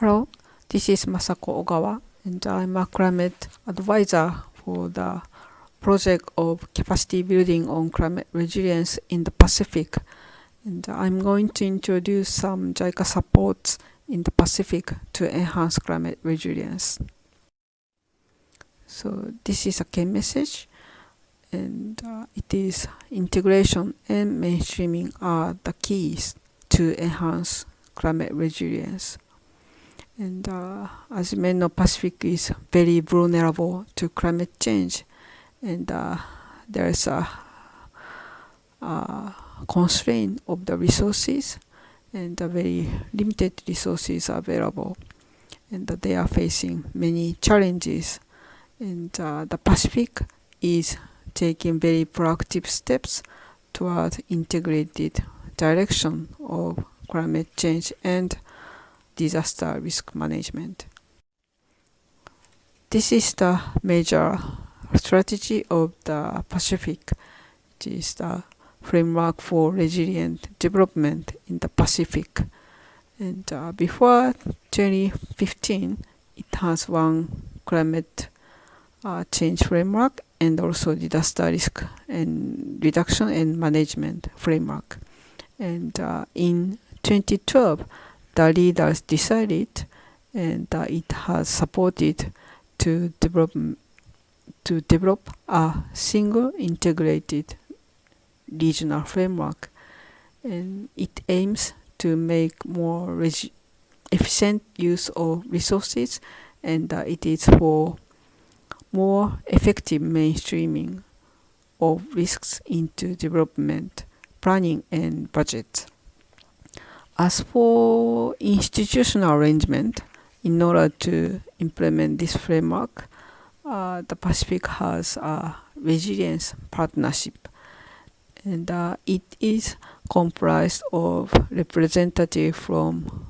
Hello, this is Masako Ogawa, and I'm a climate advisor for the project of capacity building on climate resilience in the Pacific. And I'm going to introduce some JICA supports in the Pacific to enhance climate resilience. So this is a key message, and it is integration and mainstreaming are the keys to enhance climate resilience. And as you may know, Pacific is very vulnerable to climate change, and there is a constraint of the resources, and very limited resources are available, and they are facing many challenges. And the Pacific is taking very proactive steps toward integrated direction of climate change and disaster risk management. This is the major strategy of the Pacific, which is the framework for resilient development in the Pacific. And before 2015, it has one climate change framework and also disaster risk and reduction and management framework. And in 2012, the leaders decided, and it has supported to develop a single integrated regional framework, and it aims to make more efficient use of resources, and it is for more effective mainstreaming of risks into development planning and budget. As for institutional arrangement, in order to implement this framework, the Pacific has a resilience partnership, and it is comprised of representatives from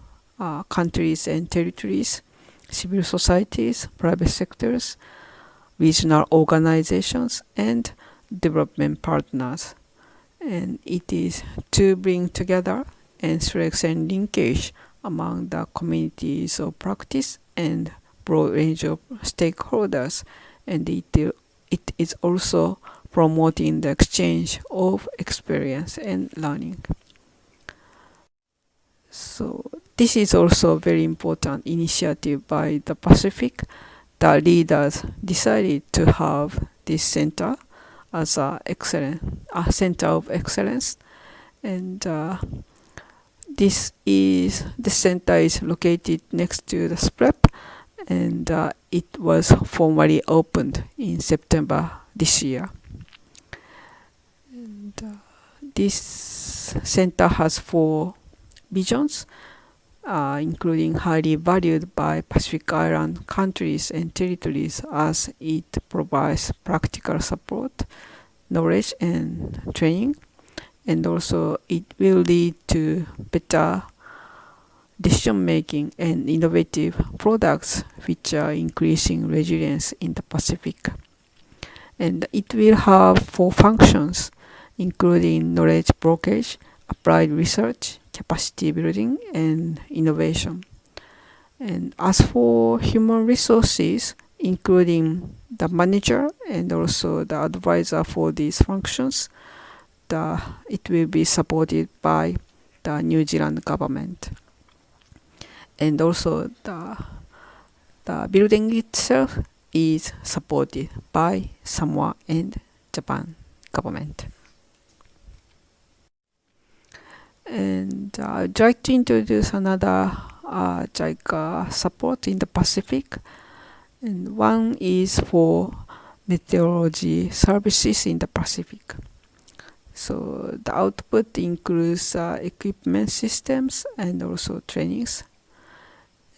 countries and territories, civil societies, private sectors, regional organizations, and development partners. And it is to bring together and strengthen linkage among the communities of practice and broad range of stakeholders, and it is also promoting the exchange of experience and learning. So this is also a very important initiative by the Pacific. The leaders decided to have this center as a center of excellence, and the center is located next to the SPREP, and it was formally opened in September this year. And this center has 4 visions, including highly valued by Pacific Island countries and territories, as it provides practical support, knowledge, and training. And also it will lead to better decision making and innovative products which are increasing resilience in the Pacific. And it will have 4 functions, including knowledge brokerage, applied research, capacity building, and innovation. And as for human resources, including the manager and also the advisor for these functions, it will be supported by the New Zealand government. And also the building itself is supported by Samoa and Japan government. And I'd like to introduce another JICA support in the Pacific. And one is for meteorology services in the Pacific. So the output includes equipment systems and also trainings.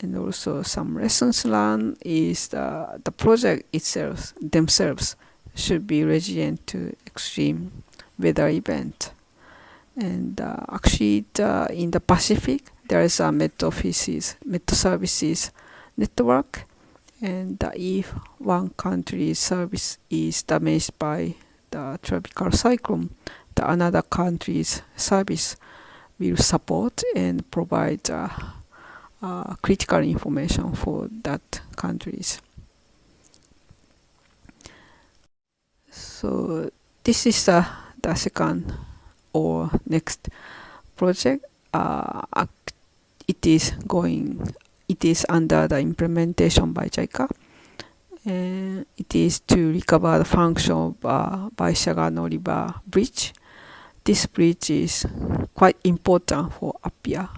And also some lessons learned is the project itself themselves should be resilient to extreme weather event. And actually in the Pacific there is a Met Services network, and if one country's service is damaged by the tropical cyclone, the another country's service will support and provide critical information for that countries. So this is the second or next project. It is under the implementation by JICA. And it is to recover the function of Vaishagano River Bridge. This bridge is quite important for Apia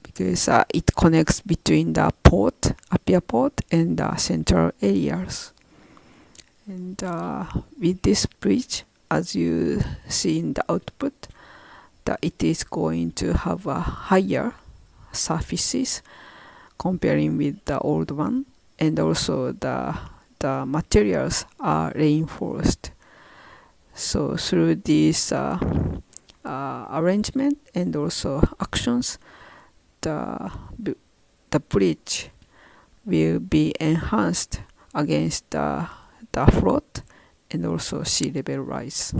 because it connects between the port, Apia port, and the central areas. And with this bridge, as you see in the output, that it is going to have a higher surfaces comparing with the old one, and also the materials are reinforced. So through this arrangement and also actions, the bridge will be enhanced against the flood and also sea level rise.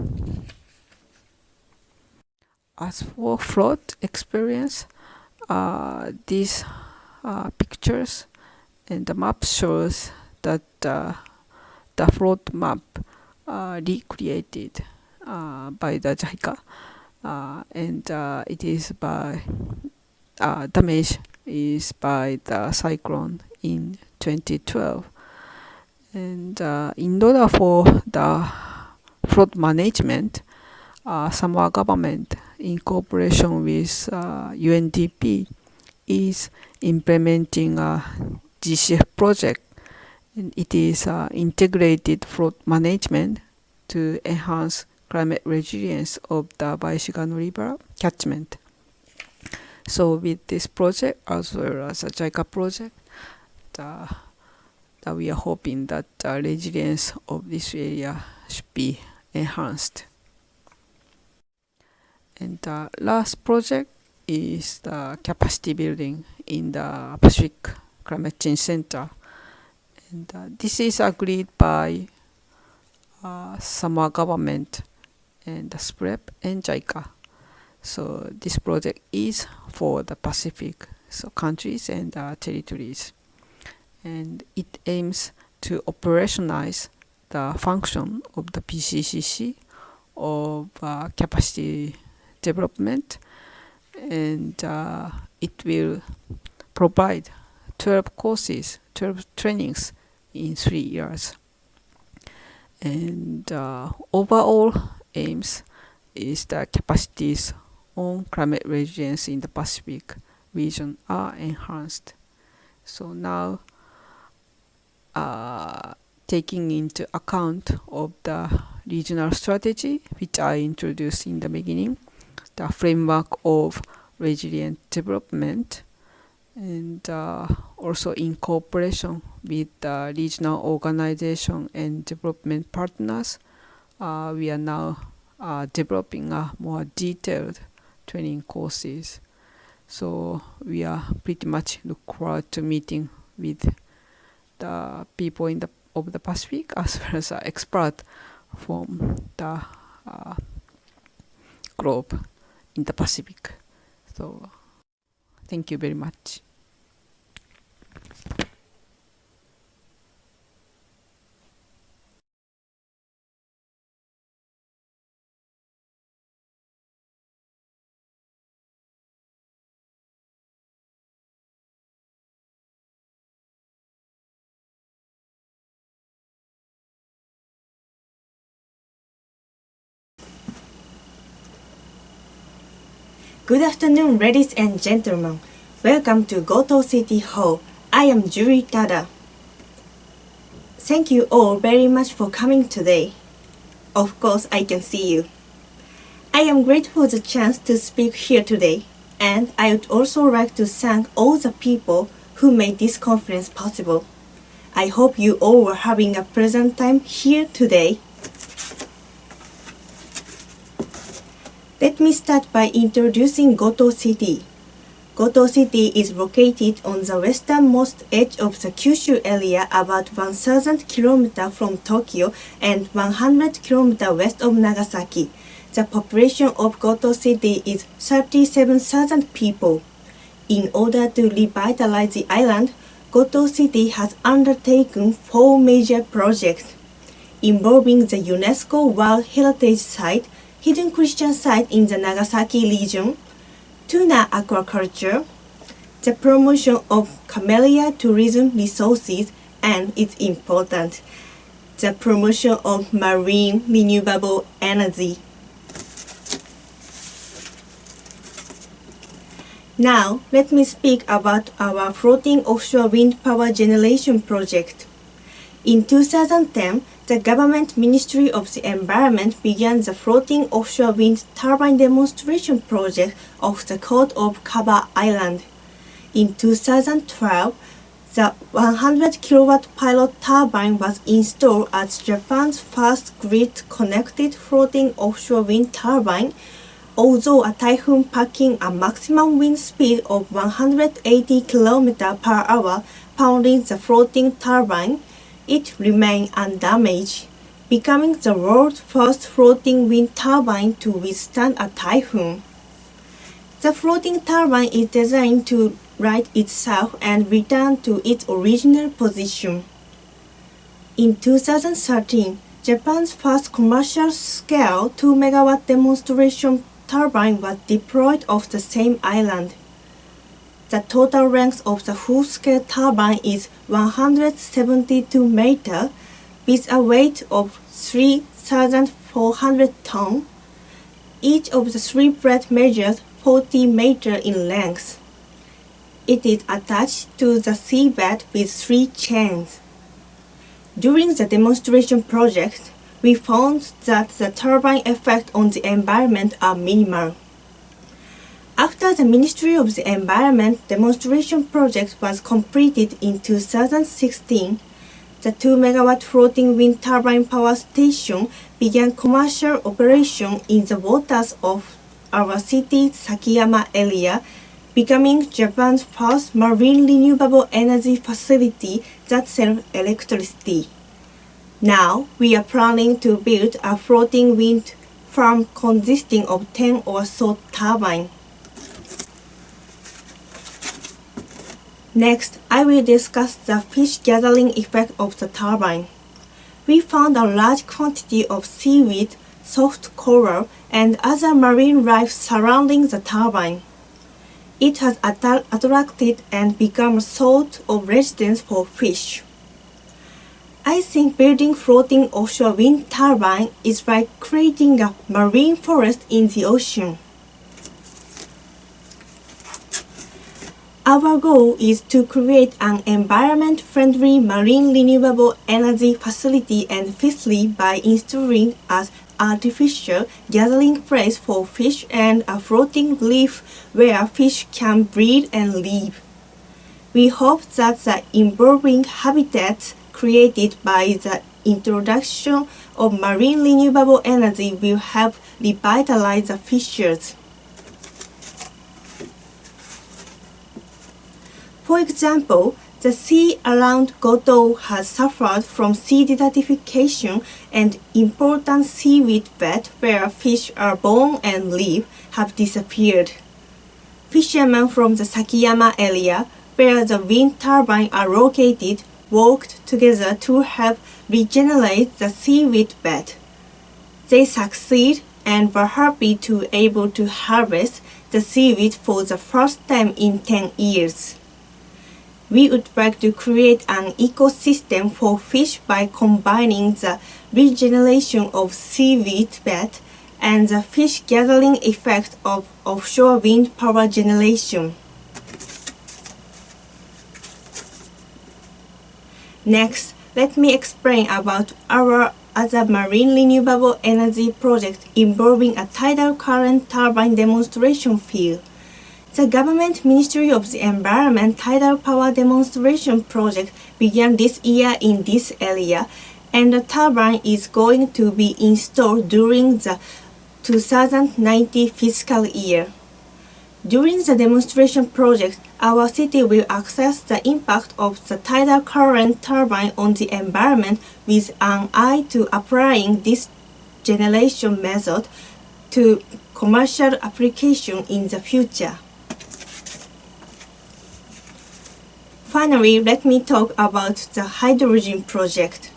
As for flood experience, these pictures and the map shows that the flood map recreated by the JICA, and it is by damage is by the cyclone in 2012. And in order for the flood management, Samoa government, in cooperation with UNDP, is implementing a GCF project. And it is integrated flood management to enhance climate resilience of the Vaishigano River catchment. So with this project, as well as a JICA project, we are hoping that the resilience of this area should be enhanced. And the last project is the capacity building in the Pacific Climate Change Center. And this is agreed by Samoa government and the SPREP and JICA. So this project is for the Pacific countries and territories. And it aims to operationalize the function of the PCCC of capacity development, and it will provide 12 courses, 12 trainings in 3 years. And overall aims is the capacities on climate resilience in the Pacific region are enhanced. So now, taking into account of the regional strategy, which I introduced in the beginning, the framework of resilient development, and also in cooperation with the regional organization and development partners, we are now developing a more detailed training courses. So we are pretty much look forward to meeting with the people of the Pacific, as well as experts from the globe in the Pacific. So thank you very much. Good afternoon, ladies and gentlemen. Welcome to Goto City Hall. I am Juri Tada. Thank you all very much for coming today. Of course, I can see you. I am grateful for the chance to speak here today, and I would also like to thank all the people who made this conference possible. I hope you all were having a pleasant time here today. Let me start by introducing Goto City. Goto City is located on the westernmost edge of the Kyushu area, about 1,000 km from Tokyo and 100 km west of Nagasaki. The population of Goto City is 37,000 people. In order to revitalize the island, Goto City has undertaken 4 major projects involving the UNESCO World Heritage Site, Hidden Christian Site in the Nagasaki region, tuna aquaculture, the promotion of camellia tourism resources, and it's important, the promotion of marine renewable energy. Now, let me speak about our floating offshore wind power generation project. In 2010, the Government Ministry of the Environment began the floating offshore wind turbine demonstration project off the coast of Kaba Island. In 2012, the 100 kilowatt pilot turbine was installed as Japan's first grid-connected floating offshore wind turbine. Although a typhoon packing a maximum wind speed of 180 km per hour pounding the floating turbine, it remained undamaged, becoming the world's first floating wind turbine to withstand a typhoon. The floating turbine is designed to right itself and return to its original position. In 2013, Japan's first commercial-scale 2 MW demonstration turbine was deployed off the same island. The total length of the full-scale turbine is 172 meters with a weight of 3,400 tons. Each of the 3 blades measures 40 meters in length. It is attached to the seabed with 3 chains. During the demonstration project, we found that the turbine effect on the environment are minimal. After the Ministry of the Environment demonstration project was completed in 2016, the 2 MW floating wind turbine power station began commercial operation in the waters of our city's Sakiyama area, becoming Japan's first marine renewable energy facility that sells electricity. Now, we are planning to build a floating wind farm consisting of 10 or so turbines. Next, I will discuss the fish gathering effect of the turbine. We found a large quantity of seaweed, soft coral, and other marine life surrounding the turbine. It has attracted and become a sort of residence for fish. I think building floating offshore wind turbine is like creating a marine forest in the ocean. Our goal is to create an environment-friendly marine renewable energy facility and fifthly by installing an artificial gathering place for fish and a floating reef where fish can breed and live. We hope that the evolving habitats created by the introduction of marine renewable energy will help revitalize the fisheries. For example, the sea around Goto has suffered from sea desertification and important seaweed beds where fish are born and live have disappeared. Fishermen from the Sakiyama area, where the wind turbines are located, worked together to help regenerate the seaweed bed. They succeed and were happy to be able to harvest the seaweed for the first time in 10 years. We would like to create an ecosystem for fish by combining the regeneration of seaweed bed and the fish gathering effect of offshore wind power generation. Next, let me explain about our other marine renewable energy project involving a tidal current turbine demonstration field. The Government Ministry of the Environment Tidal Power Demonstration Project began this year in this area, and the turbine is going to be installed during the 2019 fiscal year. During the demonstration project, our city will assess the impact of the tidal current turbine on the environment with an eye to applying this generation method to commercial application in the future. Finally, let me talk about the hydrogen project.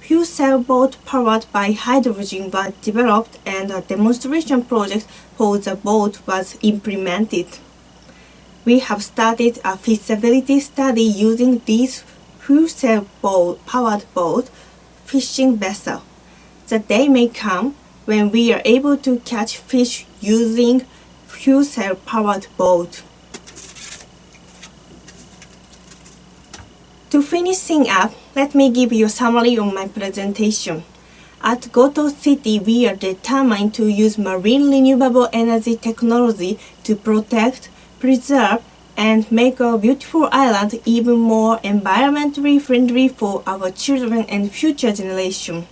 Fuel cell boat powered by hydrogen was developed and a demonstration project for the boat was implemented. We have started a feasibility study using this fuel cell powered boat fishing vessel. The day may come when we are able to catch fish using fuel cell powered boat. To finish things up, let me give you a summary of my presentation. At Goto City, we are determined to use marine renewable energy technology to protect, preserve, and make our beautiful island even more environmentally friendly for our children and future generations.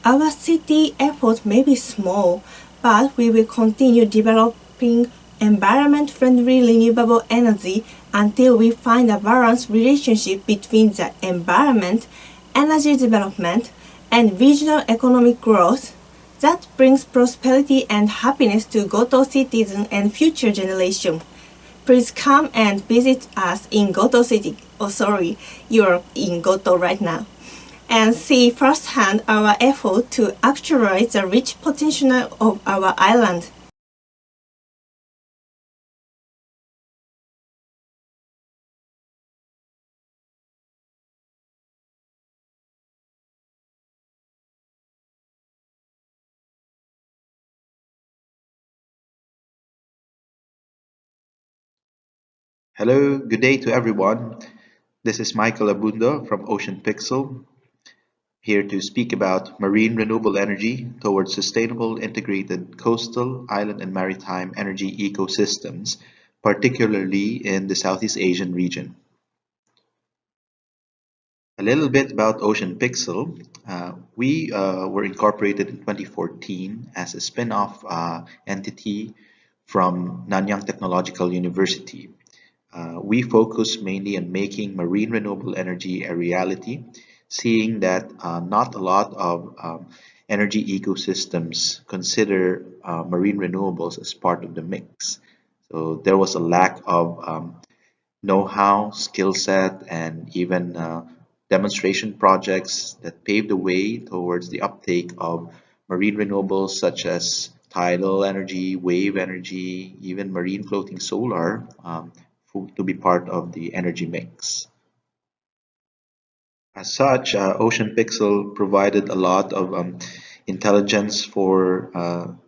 Our city effort may be small, but we will continue developing environment-friendly renewable energy until we find a balanced relationship between the environment, energy development, and regional economic growth that brings prosperity and happiness to Goto citizens and future generations. Please come and visit us in Goto City. Oh, sorry, you're in Goto right now. And see firsthand our effort to actualize the rich potential of our island. Hello, good day to everyone. This is Michael Abundo from Ocean Pixel, here to speak about marine renewable energy towards sustainable integrated coastal, island, and maritime energy ecosystems, particularly in the Southeast Asian region. A little bit about Ocean Pixel. We were incorporated in 2014 as a spin-off entity from Nanyang Technological University. We focus mainly on making marine renewable energy a reality, seeing that not a lot of energy ecosystems consider marine renewables as part of the mix. So there was a lack of know-how, skill set, and even demonstration projects that paved the way towards the uptake of marine renewables such as tidal energy, wave energy, even marine floating solar to be part of the energy mix. As such, Ocean Pixel provided a lot of intelligence for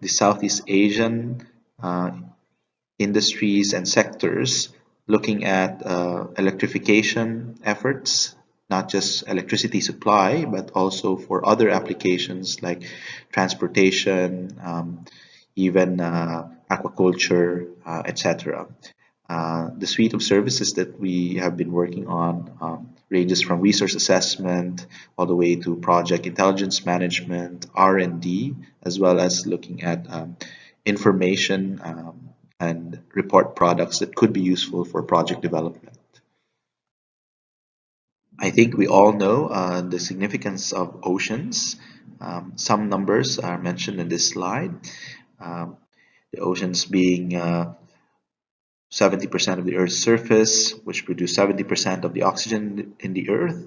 the Southeast Asian uh, industries and sectors, looking at electrification efforts, not just electricity supply, but also for other applications like transportation, even aquaculture, etc. The suite of services that we have been working on ranges from resource assessment all the way to project intelligence management, R&D, as well as looking at information and report products that could be useful for project development. I think we all know the significance of oceans. Some numbers are mentioned in this slide. Um, the oceans being 70% of the Earth's surface, which produce 70% of the oxygen in the Earth,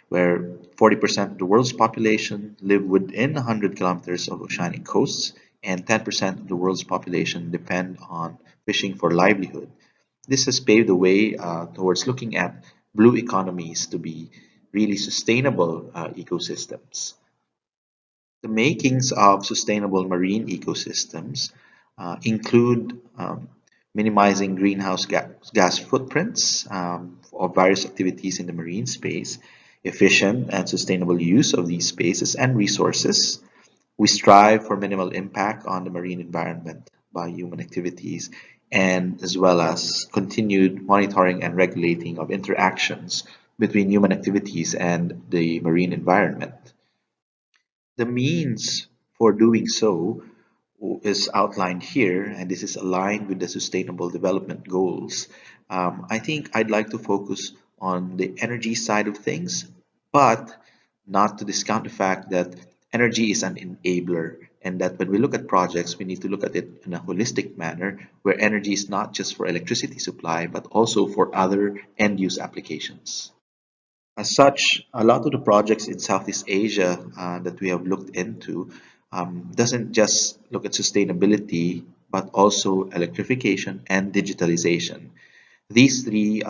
where 40% of the world's population live within 100 kilometers of oceanic coasts, and 10% of the world's population depend on fishing for livelihood. This has paved the way towards looking at blue economies to be really sustainable ecosystems. The makings of sustainable marine ecosystems include minimizing greenhouse gas footprints of various activities in the marine space, efficient and sustainable use of these spaces and resources. We strive for minimal impact on the marine environment by human activities, and as well as continued monitoring and regulating of interactions between human activities and the marine environment. The means for doing so is outlined here, and this is aligned with the Sustainable Development Goals. I think I'd like to focus on the energy side of things, but not to discount the fact that energy is an enabler and that when we look at projects, we need to look at it in a holistic manner where energy is not just for electricity supply, but also for other end use applications. As such, a lot of the projects in Southeast Asia that we have looked into doesn't just look at sustainability, but also electrification and digitalization. These three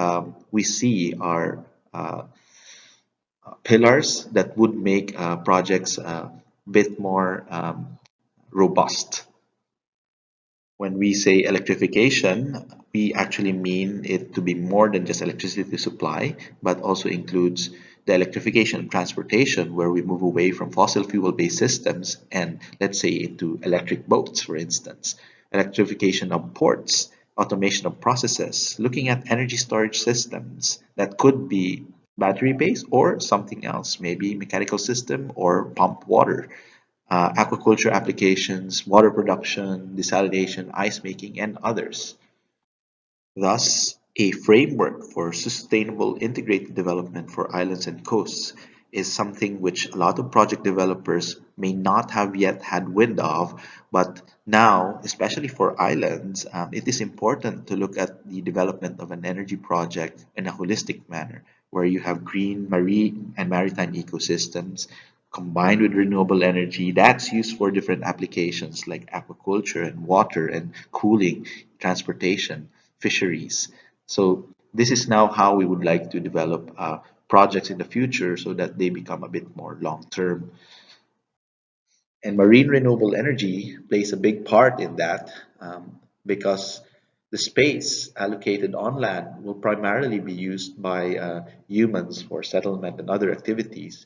we see are pillars that would make projects a bit more robust. When we say electrification, we actually mean it to be more than just electricity supply, but also includes the electrification of transportation, where we move away from fossil fuel-based systems and, let's say, into electric boats, for instance. Electrification of ports, automation of processes, looking at energy storage systems that could be battery-based or something else, maybe mechanical system or pump water, aquaculture applications, water production, desalination, ice making, and others. Thus, a framework for sustainable integrated development for islands and coasts is something which a lot of project developers may not have yet had wind of, but now, especially for islands, it is important to look at the development of an energy project in a holistic manner, where you have green marine and maritime ecosystems combined with renewable energy that's used for different applications like aquaculture and water and cooling, transportation, fisheries. So this is now how we would like to develop projects in the future so that they become a bit more long term. And marine renewable energy plays a big part in that because the space allocated on land will primarily be used by humans for settlement and other activities.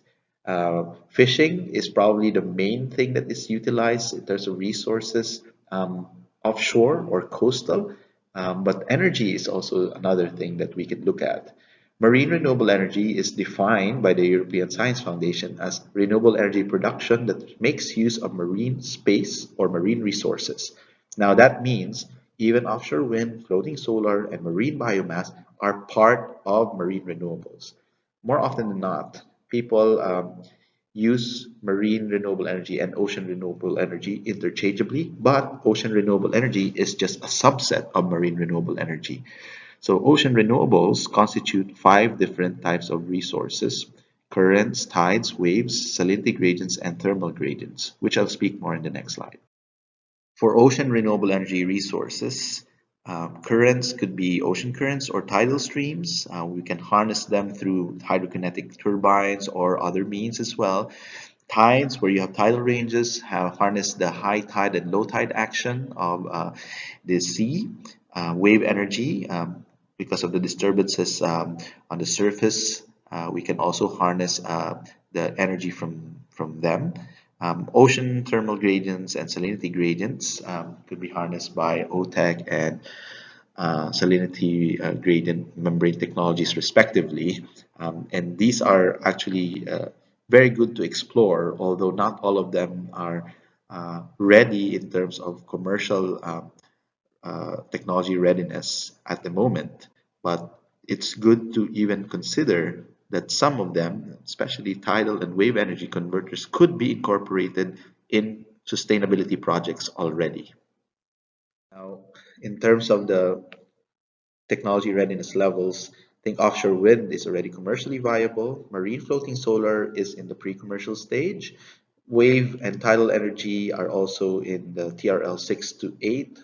Fishing is probably the main thing that is utilized in terms of resources offshore or coastal, but energy is also another thing that we could look at. Marine renewable energy is defined by the European Science Foundation as renewable energy production that makes use of marine space or marine resources. Now, that means even offshore wind, floating solar, and marine biomass are part of marine renewables. More often than not, people use marine renewable energy and ocean renewable energy interchangeably, but ocean renewable energy is just a subset of marine renewable energy. So ocean renewables constitute five different types of resources: currents, tides, waves, salinity gradients, and thermal gradients, which I'll speak more in the next slide. For ocean renewable energy resources, currents could be ocean currents or tidal streams. We can harness them through hydrokinetic turbines or other means as well. Tides, where you have tidal ranges, have harnessed the high tide and low tide action of the sea. Wave energy, because of the disturbances on the surface, we can also harness the energy from them. Ocean thermal gradients and salinity gradients could be harnessed by OTEC and salinity gradient membrane technologies respectively. And these are actually very good to explore, although not all of them are ready in terms of commercial technology readiness at the moment. But it's good to even consider that some of them, especially tidal and wave energy converters, could be incorporated in sustainability projects already. Now, in terms of the technology readiness levels, I think offshore wind is already commercially viable. Marine floating solar is in the pre-commercial stage. Wave and tidal energy are also in the TRL 6 to 8,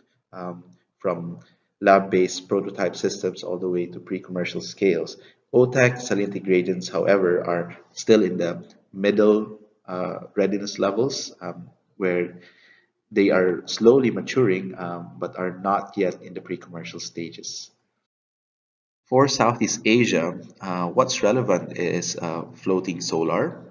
from lab-based prototype systems all the way to pre-commercial scales. OTEC salinity gradients, however, are still in the middle readiness levels, where they are slowly maturing, but are not yet in the pre-commercial stages. For Southeast Asia, what's relevant is floating solar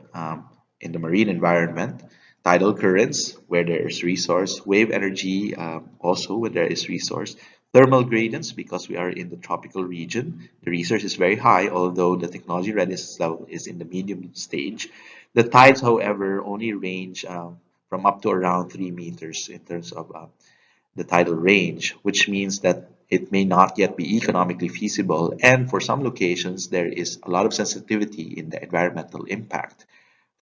in the marine environment, tidal currents where there is resource, wave energy also where there is resource, thermal gradients because we are in the tropical region. The resource is very high, although the technology readiness level is in the medium stage. The tides, however, only range from up to around 3 meters in terms of the tidal range, which means that it may not yet be economically feasible. And for some locations, there is a lot of sensitivity in the environmental impact.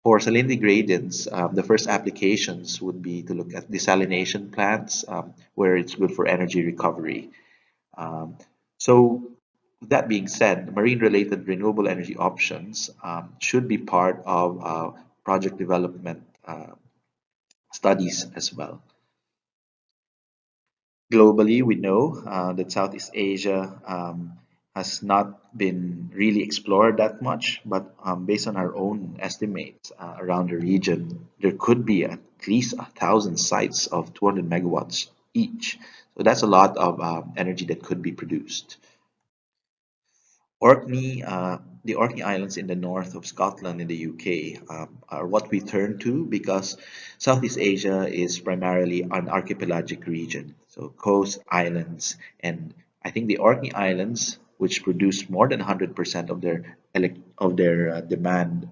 For salinity gradients, the first applications would be to look at desalination plants, where it's good for energy recovery. Um, so, that being said, marine-related renewable energy options should be part of project development studies as well. Globally, we know that Southeast Asia has not been really explored that much, but based on our own estimates around the region, there could be at least 1,000 sites of 200 megawatts each. So that's a lot of energy that could be produced. Orkney, the Orkney Islands in the north of Scotland in the UK are what we turn to because Southeast Asia is primarily an archipelagic region, so coast, islands, and I think the Orkney Islands, which produce more than 100% of their demand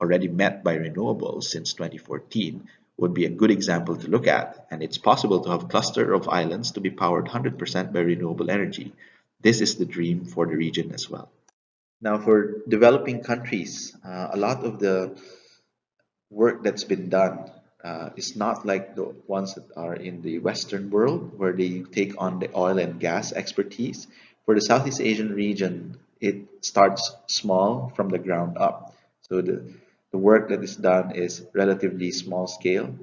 already met by renewables since 2014, would be a good example to look at. And it's possible to have a cluster of islands to be powered 100% by renewable energy. This is the dream for the region as well. Now, for developing countries, a lot of the work that's been done is not like the ones that are in the Western world, where they take on the oil and gas expertise. For the Southeast Asian region, it starts small from the ground up. So the work that is done is relatively small scale,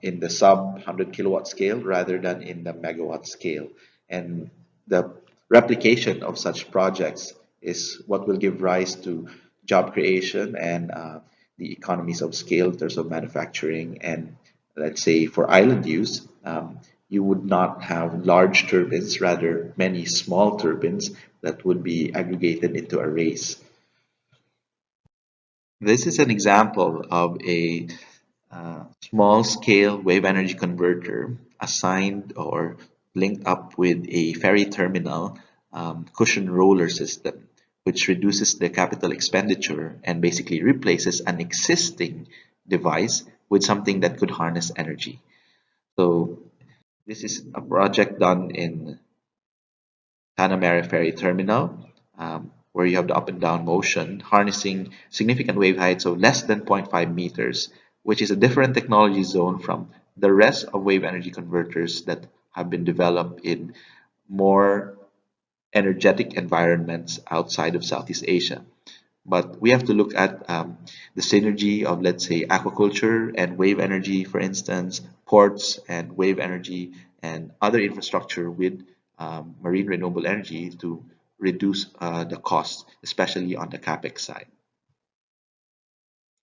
in the sub 100 kilowatt scale rather than in the megawatt scale. And the replication of such projects is what will give rise to job creation and the economies of scale in terms of manufacturing. And let's say for island use, you would not have large turbines, rather many small turbines that would be aggregated into arrays. This is an example of a small scale wave energy converter assigned or linked up with a ferry terminal cushion roller system, which reduces the capital expenditure and basically replaces an existing device with something that could harness energy. So this is a project done in Tanah Ferry Terminal, where you have the up and down motion, harnessing significant wave heights of less than zero point 0.5 meters, which is a different technology zone from the rest of wave energy converters that have been developed in more energetic environments outside of Southeast Asia. But we have to look at the synergy of, let's say, aquaculture and wave energy, for instance, ports and wave energy, and other infrastructure with marine renewable energy to reduce the cost, especially on the capex side.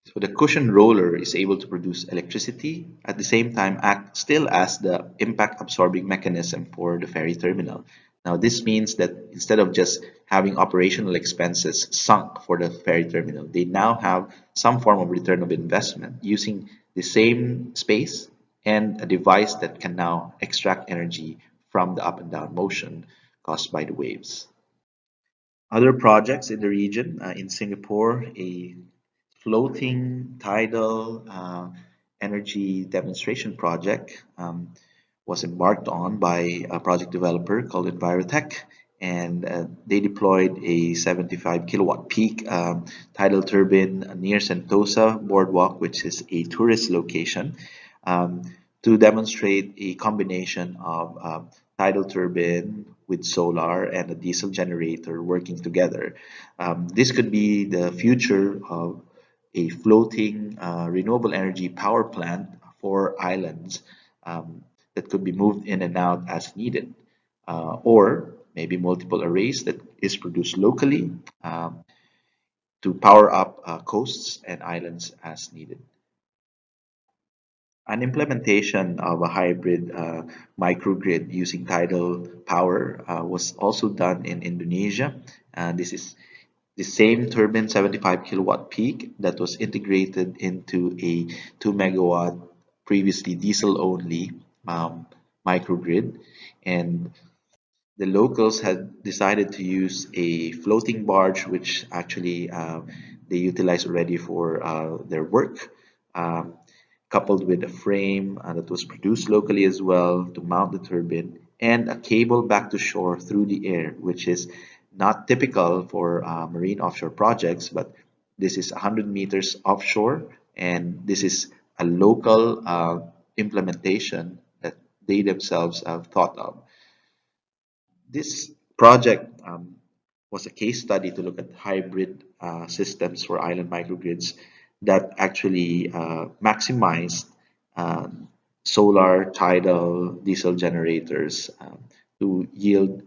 So the cushion roller is able to produce electricity, at the same time act still as the impact absorbing mechanism for the ferry terminal. Now this means that instead of just having operational expenses sunk for the ferry terminal, they now have some form of return of investment using the same space and a device that can now extract energy from the up and down motion caused by the waves. Other projects in the region, in Singapore, a floating tidal energy demonstration project was embarked on by a project developer called Envirotech, and they deployed a 75 kilowatt peak tidal turbine near Sentosa Boardwalk, which is a tourist location, um, to demonstrate a combination of tidal turbine with solar and a diesel generator working together. This could be the future of a floating renewable energy power plant for islands that could be moved in and out as needed, or maybe multiple arrays that is produced locally to power up coasts and islands as needed. An implementation of a hybrid microgrid using tidal power was also done in Indonesia. This is the same turbine 75 kilowatt peak that was integrated into a 2 megawatt previously diesel only microgrid, and the locals had decided to use a floating barge, which actually they utilize already for their work, um, coupled with a frame that was produced locally as well to mount the turbine, and a cable back to shore through the air, which is not typical for marine offshore projects, but This is 100 meters offshore, and this is a local implementation that they themselves have thought of. This project was a case study to look at hybrid systems for island microgrids that actually maximized um, solar, tidal, diesel generators to yield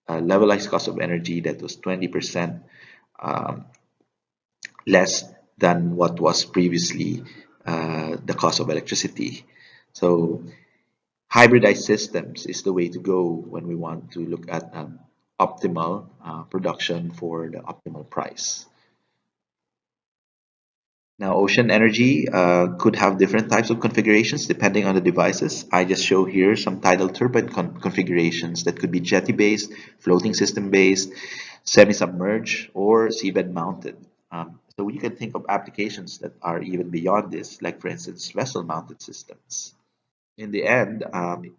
a levelized cost of energy that was 20% um, less than what was previously the cost of electricity. So hybridized systems is the way to go when we want to look at optimal production for the optimal price. Now, ocean energy could have different types of configurations depending on the devices. I just show here some tidal turbine configurations that could be jetty-based, floating system-based, semi-submerged, or seabed mounted. So you can think of applications that are even beyond this, like for instance, vessel-mounted systems. In the end,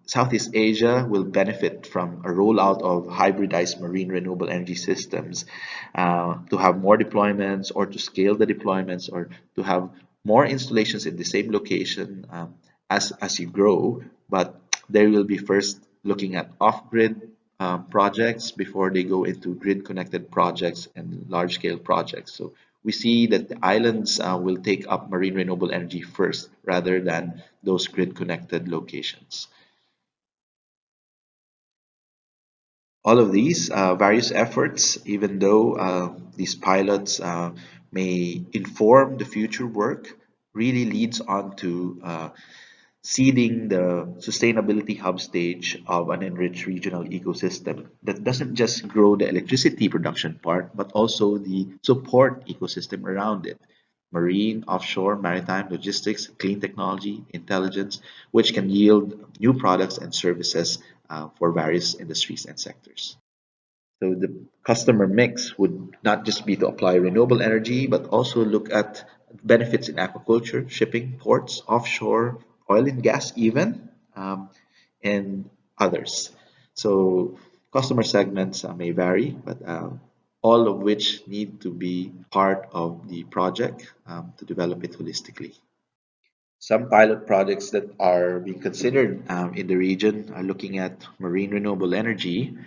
Southeast Asia will benefit from a rollout of hybridized marine renewable energy systems to have more deployments or to scale the deployments or to have more installations in the same location as you grow. But they will be first looking at off-grid projects before they go into grid-connected projects and large-scale projects. So we see that the islands will take up marine renewable energy first rather than those grid-connected locations. All of these various efforts, even though these pilots may inform the future work, really leads on to seeding the sustainability hub stage of an enriched regional ecosystem that doesn't just grow the electricity production part, but also the support ecosystem around it. Marine, offshore, maritime, logistics, clean technology, intelligence, which can yield new products and services for various industries and sectors. So the customer mix would not just be to apply renewable energy, but also look at benefits in aquaculture, shipping, ports, offshore, oil and gas even, and others. So customer segments may vary, but all of which need to be part of the project to develop it holistically. Some pilot projects that are being considered in the region are looking at marine renewable energy,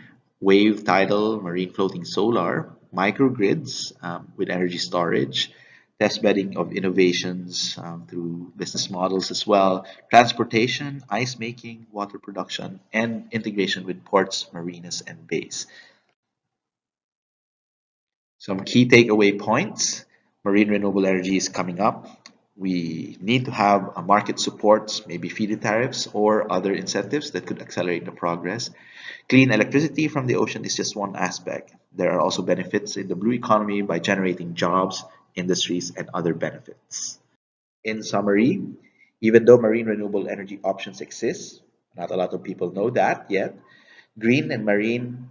wave tidal, marine floating solar, microgrids with energy storage, test bedding of innovations through business models as well, transportation, ice making, water production, and integration with ports, marinas, and bays. Some key takeaway points. Marine renewable energy is coming up. We need to have a market supports, maybe feed-in tariffs or other incentives that could accelerate the progress. Clean electricity from the ocean is just one aspect. There are also benefits in the blue economy by generating jobs, industries, and other benefits. In summary, even though marine renewable energy options exist, not a lot of people know that yet, green and marine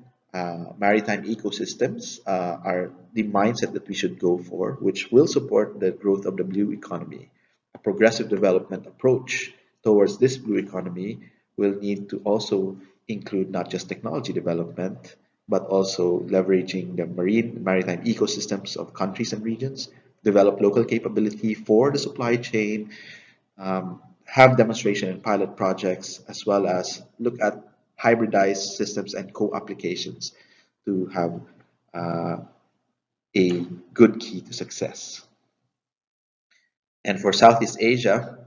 maritime ecosystems are the mindset that we should go for, which will support the growth of the blue economy. A progressive development approach towards this blue economy will need to also include not just technology development, but also leveraging the marine maritime ecosystems of countries and regions, develop local capability for the supply chain, have demonstration and pilot projects, as well as look at hybridized systems and co-applications to have uh, a good key to success. And for Southeast Asia,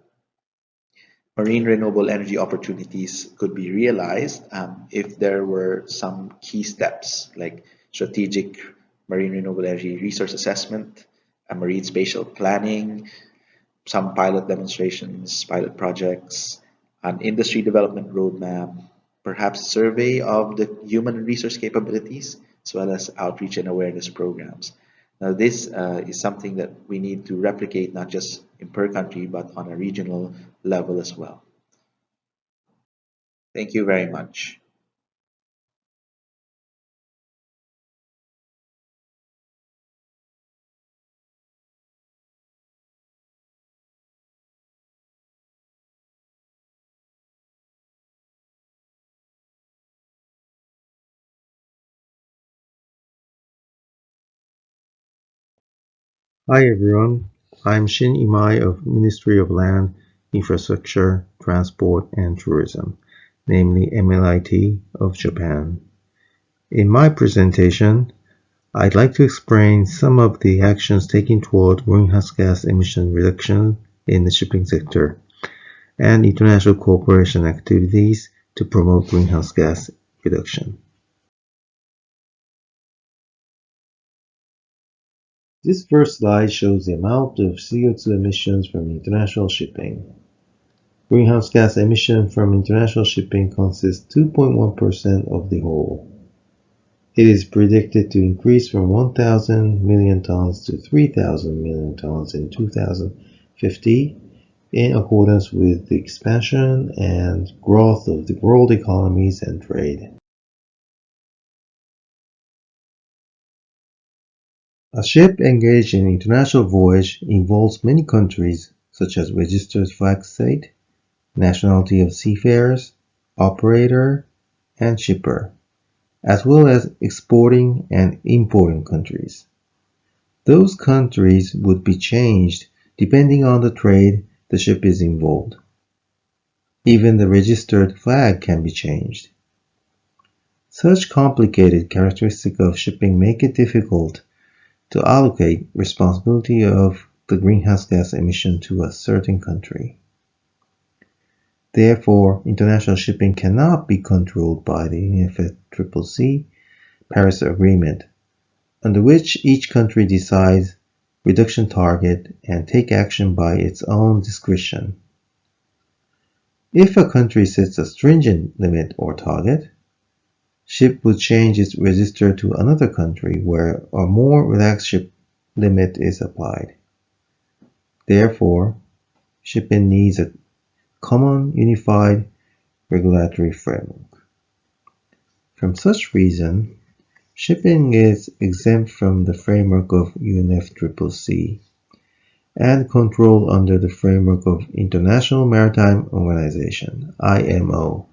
marine renewable energy opportunities could be realized if there were some key steps like strategic marine renewable energy resource assessment, a marine spatial planning, some pilot demonstrations, pilot projects, an industry development roadmap, perhaps survey of the human resource capabilities, as well as outreach and awareness programs. Now, this is something that we need to replicate not just in per country, but on a regional level as well. Thank you very much. Hi everyone, I'm Shin Imai of Ministry of Land, Infrastructure, Transport and Tourism, namely MLIT of Japan. In my presentation, I'd like to explain some of the actions taken toward greenhouse gas emission reduction in the shipping sector and international cooperation activities to promote greenhouse gas reduction. This first slide shows the amount of CO2 emissions from international shipping. Greenhouse gas emission from international shipping consists 2.1% of the whole. It is predicted to increase from 1,000 million tons to 3,000 million tons in 2050 in accordance with the expansion and growth of the world economies and trade. A ship engaged in international voyage involves many countries such as registered flag state, nationality of seafarers, operator, and shipper, as well as exporting and importing countries. Those countries would be changed depending on the trade the ship is involved. Even the registered flag can be changed. Such complicated characteristics of shipping make it difficult to allocate responsibility of the greenhouse gas emission to a certain country. Therefore, international shipping cannot be controlled by the UNFCCC Paris Agreement, under which each country decides reduction target and take action by its own discretion. If a country sets a stringent limit or target, ship would change its register to another country where a more relaxed ship limit is applied. Therefore, shipping needs a common unified regulatory framework. From such reason, shipping is exempt from the framework of UNFCCC and controlled under the framework of International Maritime Organization, IMO,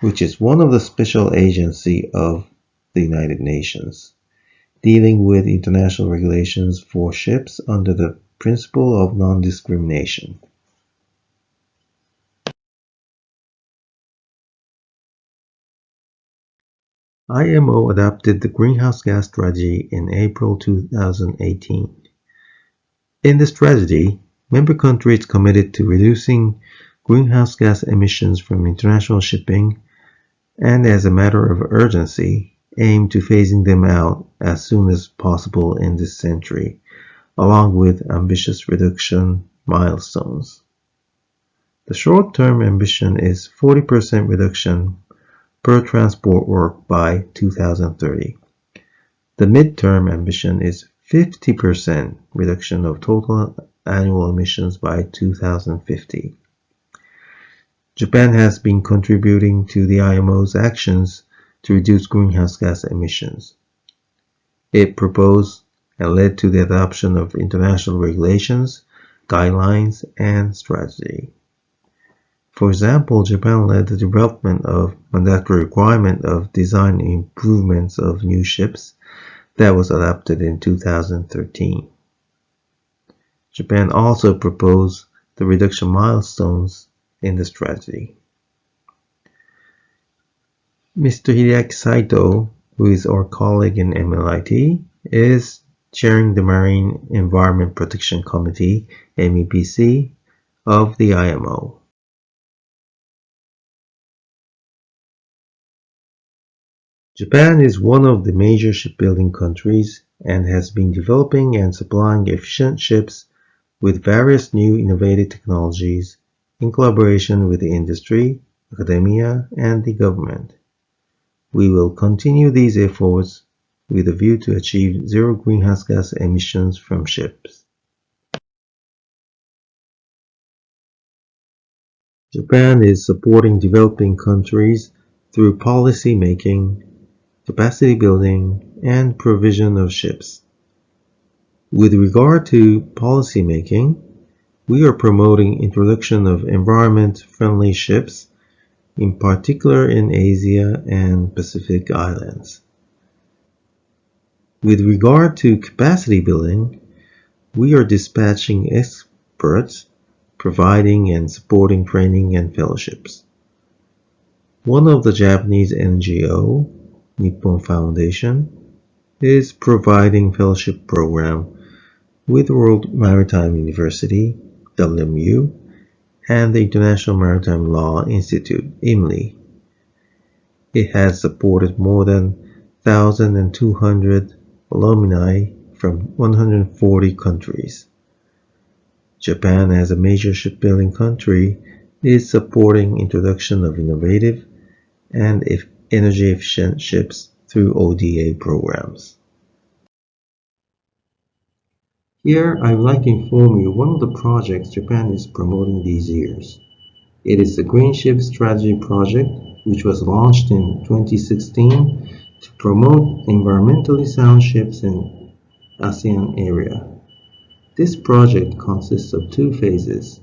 which is one of the special agencies of the United Nations, dealing with international regulations for ships under the principle of non-discrimination. IMO adopted the greenhouse gas strategy in April 2018. In the strategy, member countries committed to reducing greenhouse gas emissions from international shipping and, as a matter of urgency, aim to phasing them out as soon as possible in this century, along with ambitious reduction milestones. The short-term ambition is 40% reduction per transport work by 2030. The mid-term ambition is 50% reduction of total annual emissions by 2050. Japan has been contributing to the IMO's actions to reduce greenhouse gas emissions. It proposed and led to the adoption of international regulations, guidelines, and strategy. For example, Japan led the development of mandatory requirement of design improvements of new ships that was adopted in 2013. Japan also proposed the reduction milestones in the strategy. Mr. Hideaki Saito, who is our colleague in MLIT, is chairing the Marine Environment Protection Committee, MEPC, of the IMO. Japan is one of the major shipbuilding countries and has been developing and supplying efficient ships with various new innovative technologies in collaboration with the industry, academia, and the government. We will continue these efforts with a view to achieve zero greenhouse gas emissions from ships. Japan is supporting developing countries through policy making, capacity building, and provision of ships. With regard to policy making, we are promoting introduction of environment-friendly ships, in particular in Asia and Pacific Islands. With regard to capacity building, we are dispatching experts, providing and supporting training and fellowships. One of the Japanese NGO, Nippon Foundation, is providing fellowship program with World Maritime University, WMU, and the International Maritime Law Institute, IMLI. It has supported more than 1,200 alumni from 140 countries. Japan, as a major shipbuilding country, is supporting introduction of innovative and energy-efficient ships through ODA programs. Here, I would like to inform you one of the projects Japan is promoting these years. It is the Green Ship Strategy Project, which was launched in 2016 to promote environmentally sound ships in ASEAN area. This project consists of two phases.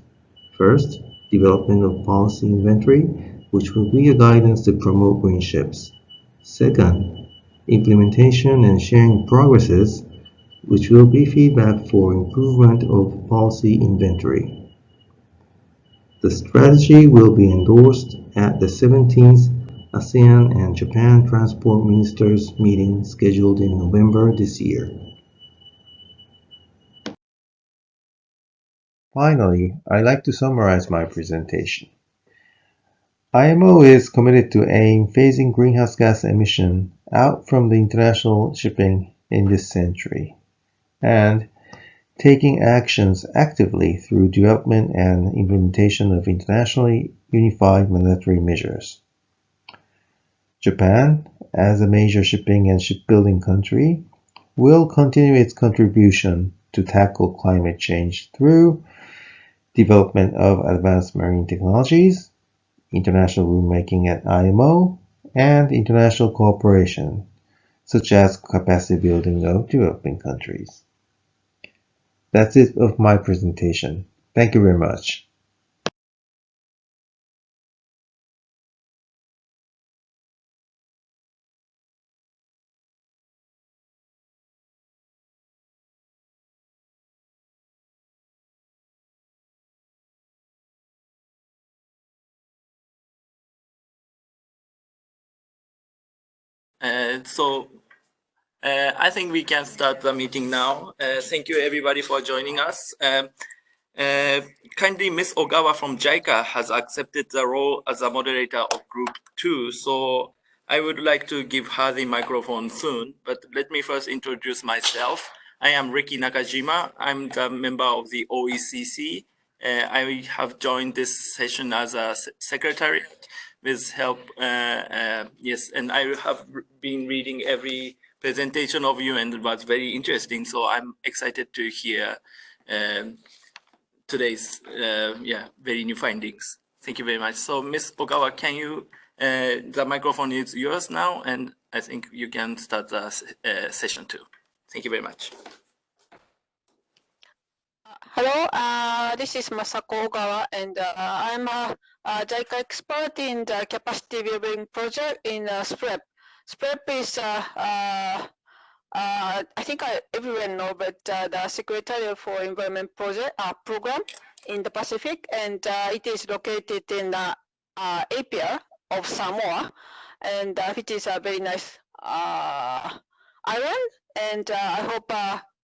First, development of policy inventory, which will be a guidance to promote green ships. Second, implementation and sharing progresses, which will be feedback for improvement of policy inventory. The strategy will be endorsed at the 17th ASEAN and Japan Transport Ministers meeting scheduled in November this year. Finally, I'd like to summarize my presentation. IMO is committed to aim phasing greenhouse gas emission out from the international shipping in this century, and taking actions actively through development and implementation of internationally unified mandatory measures. Japan, as a major shipping and shipbuilding country, will continue its contribution to tackle climate change through development of advanced marine technologies, international rulemaking at IMO, and international cooperation, such as capacity building of developing countries. That's it of my presentation. Thank you very much. I think we can start the meeting now. Thank you everybody for joining us. Kindly Ms. Ogawa from JICA has accepted the role as a moderator of Group 2, so I would like to give her the microphone soon, but let me first introduce myself. I am Riki Nakajima. I'm the member of the OECC. I have joined this session as a secretary with help, yes, and I have been reading every presentation of you and it was very interesting, so I'm excited to hear today's very new findings. Thank you very much. So Ms. Ogawa, can you, the microphone is yours now, and I think you can start the session too. Thank you very much. Hello, this is Masako Ogawa, and I'm a JICA expert in the capacity building project in SPREP. SPREP is, I think everyone know, but the Secretariat for Environment Project program in the Pacific, and it is located in the Apia of Samoa, and it is a very nice island, and I hope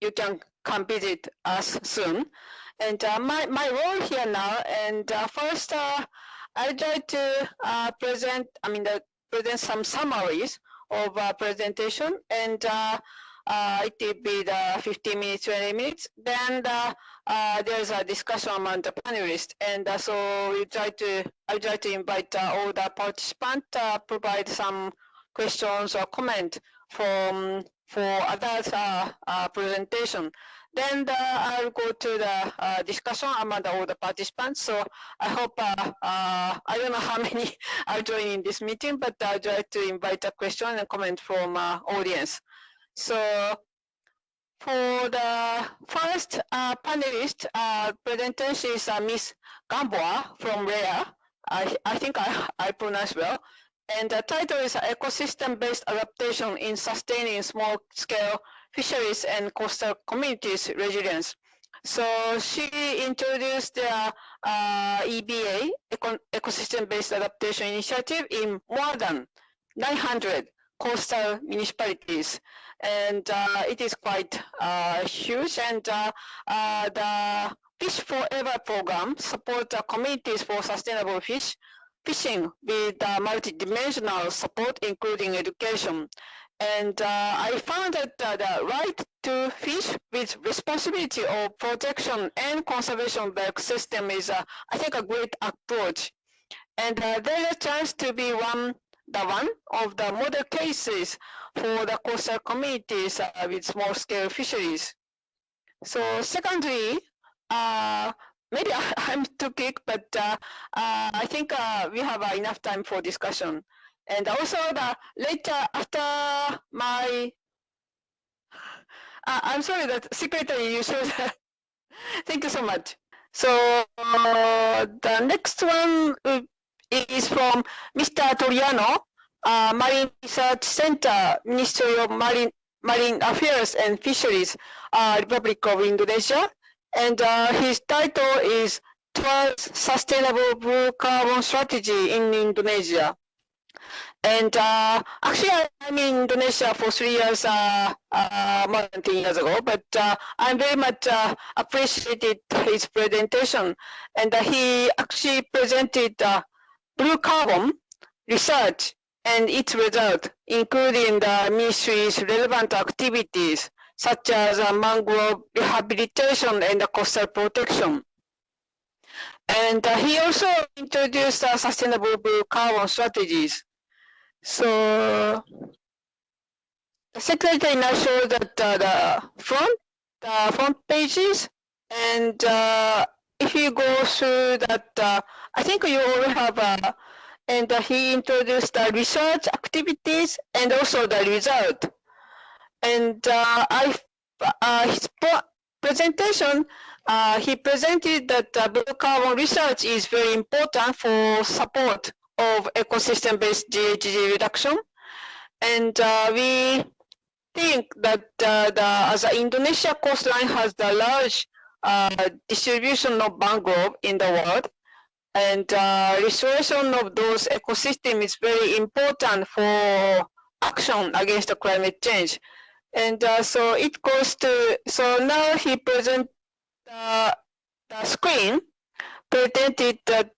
you can come visit us soon. And my role here now, and first I try to present some summaries of presentation, and it will be the 15 minutes, 20 minutes. Then there's a discussion among the panelists, and so I try to invite all the participants provide some questions or comment for others presentation. Then I'll go to the discussion among all the participants. So I hope, I don't know how many are joining this meeting, but I'll try to invite a question and comment from audience. So for the first panelist, presentation is Ms. Gamboa from REA. I think I pronounced well. And the title is Ecosystem-Based Adaptation in Sustaining Small-Scale Fisheries and Coastal Communities Resilience. So she introduced the EBA, Ecosystem-Based Adaptation Initiative, in more than 900 coastal municipalities. And it is quite huge. And the Fish Forever program supports communities for sustainable fishing with multidimensional support, including education. And I found that the right to fish with responsibility of protection and conservation of the ecosystem is, I think, a great approach. And there is a chance to be one of the model cases for the coastal communities with small-scale fisheries. So secondly, maybe I'm too quick, but I think we have enough time for discussion. And also later after my, I'm sorry that Secretary, you should, thank you so much. So the next one is from Mr. Toriano, Marine Research Center, Ministry of Marine Affairs and Fisheries, Republic of Indonesia. And his title is Towards Sustainable Blue Carbon Strategy in Indonesia. And actually, I'm in Indonesia for 3 years, more than 10 years ago, but I very much appreciated his presentation. And he actually presented blue carbon research and its result, including the ministry's relevant activities, such as mangrove rehabilitation and coastal protection. And he also introduced sustainable blue carbon strategies. So the secretary now shows that the front pages, and if you go through that, I think you already have, and he introduced the research activities and also the result. And his presentation, he presented that blue carbon research is very important for support of ecosystem-based GHG reduction. And we think that as Indonesia coastline has the large distribution of mangrove in the world, and restoration of those ecosystems is very important for action against the climate change. And so it goes to, so now he presents the screen, presented that,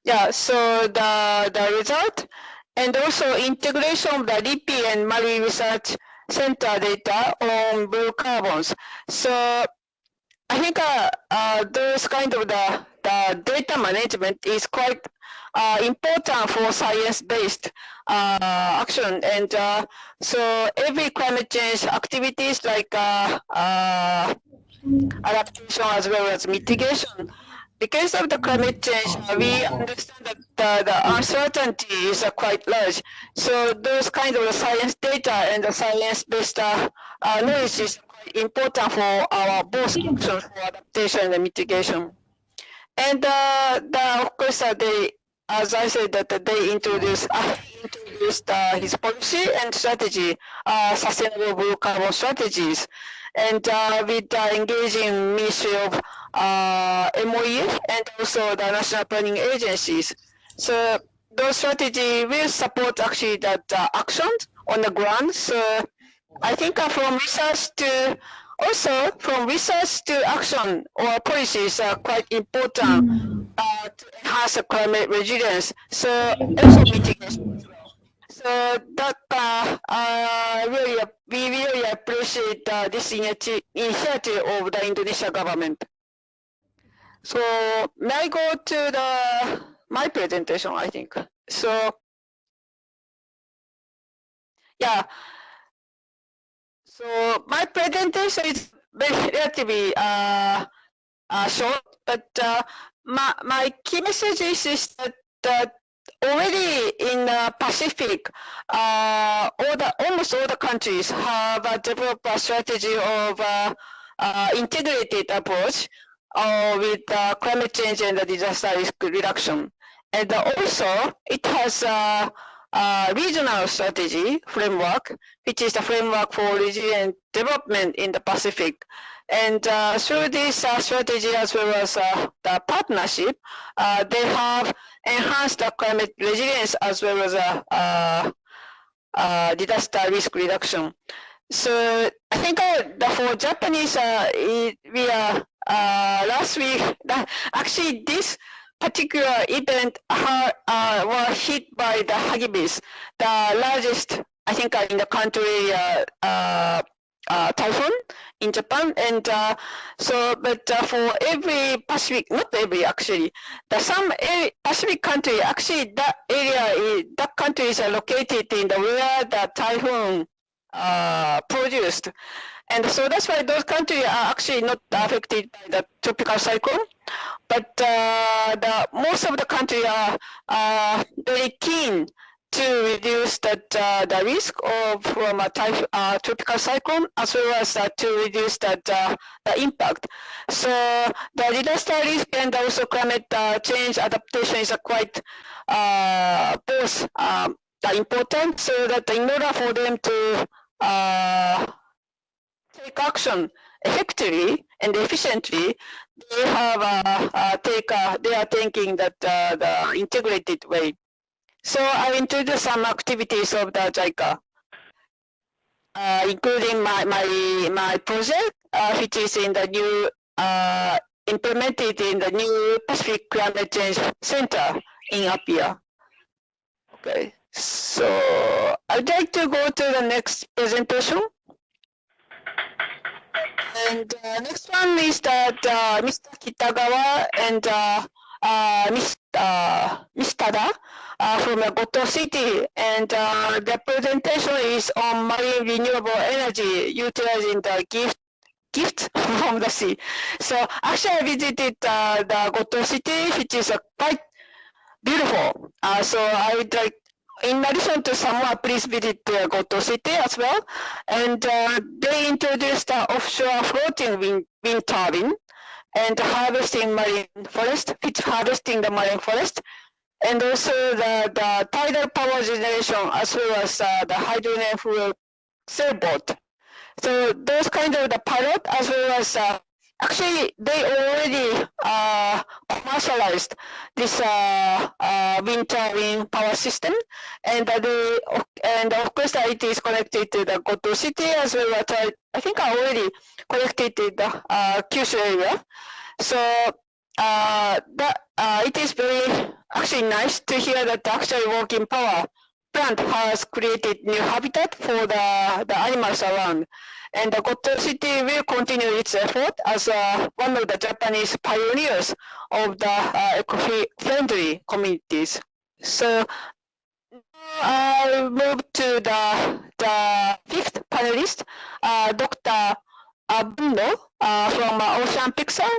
yeah, so the result, and also integration of the LIPI and Marine Research Center data on blue carbons. So I think those kind of the data management is quite important for science-based action. And so every climate change activities like adaptation as well as mitigation, because of the climate change, we understand that the uncertainty is quite large. So those kind of science data and the science-based knowledge is quite important for our both actions for adaptation and mitigation. And of course, they, as I said, that they introduced his policy and strategy, sustainable blue carbon strategies, and with engaging Ministry of MOE and also the national planning agencies. So those strategies will support actually that actions on the ground. So I think from research to also from research to action or policies are quite important to enhance the climate resilience. So also mitigation as well. So that we really appreciate this initiative of the Indonesian government. So may I go to my presentation, I think. So yeah. So my presentation is very relatively short, but my key message is that already in the Pacific, almost all the countries have developed a strategy of integrated approach with climate change and the disaster risk reduction. And also, it has regional strategy framework, which is the framework for resilient development in the Pacific. And through this strategy as well as the partnership, they have enhanced the climate resilience as well as disaster risk reduction. So I think for Japanese, we are last week, actually this particular event were hit by the Hagibis, the largest, I think, in the country typhoon in Japan. And but for every Pacific, not every actually, some Pacific country, actually that area, that country is located in the where the typhoon produced. And so that's why those countries are actually not affected by the tropical cyclone. But most of the countries are very keen to reduce the risk of from a tropical cyclone, as well as to reduce the impact. So the disaster risk and also climate change adaptation is quite both important, so that in order for them to take action effectively and efficiently, they have they are thinking that the integrated way. So I introduce some activities of the JICA, including my project, which is in the new implemented in the new Pacific Climate Change Center in Apia. Okay, so I'd like to go to the next presentation. And next one is that Mr. Kitagawa and Ms. Tada from Goto City, and the presentation is on marine renewable energy utilizing the gift from the sea. So actually I visited the Goto City, which is quite beautiful. So I would like, in addition to Samoa, please visit Goto City as well. And they introduced the offshore floating wind turbine and harvesting marine forest, which harvesting the marine forest, and also the tidal power generation as well as the hydrogen fuel sailboat. So those kind of the pilot as well as actually they already commercialized this wind turbine power system, and of course it is connected to the Goto City as well as I think I already connected to the Kyushu area. So it is very actually nice to hear that the actually working power plant has created new habitat for the animals around. And the Goto City will continue its effort as one of the Japanese pioneers of the eco-friendly communities. So I'll move to the fifth panelist, Dr. Bundo from Ocean Pixel.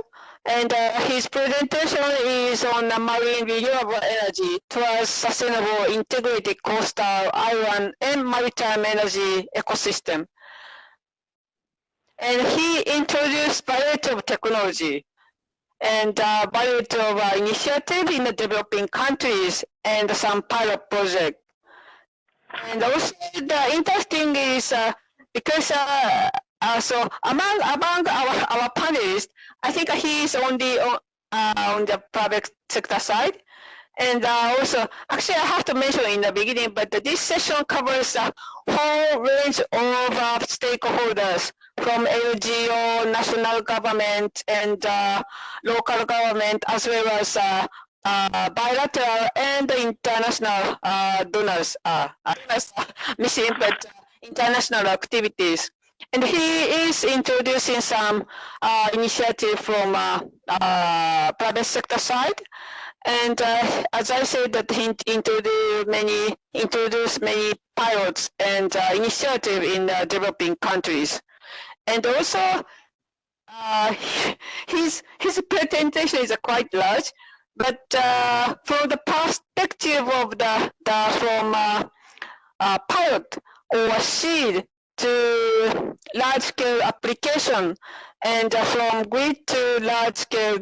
And his presentation is on marine renewable energy towards sustainable integrated coastal island and maritime energy ecosystem. And he introduced variety of technology and variety of initiative in the developing countries and some pilot project. And also the interesting is because so among our panelists, I think he is on the private sector side. And also, actually, I have to mention in the beginning, but this session covers a whole range of stakeholders from LGO, national government, and local government, as well as bilateral and international donors. Missing, but international activities. And he is introducing some initiative from private sector side. And as I said, that he introduced many pilots and initiative in developing countries. And also, his presentation is quite large, but from the perspective of from pilot or seed to large-scale application, and from grid to large-scale,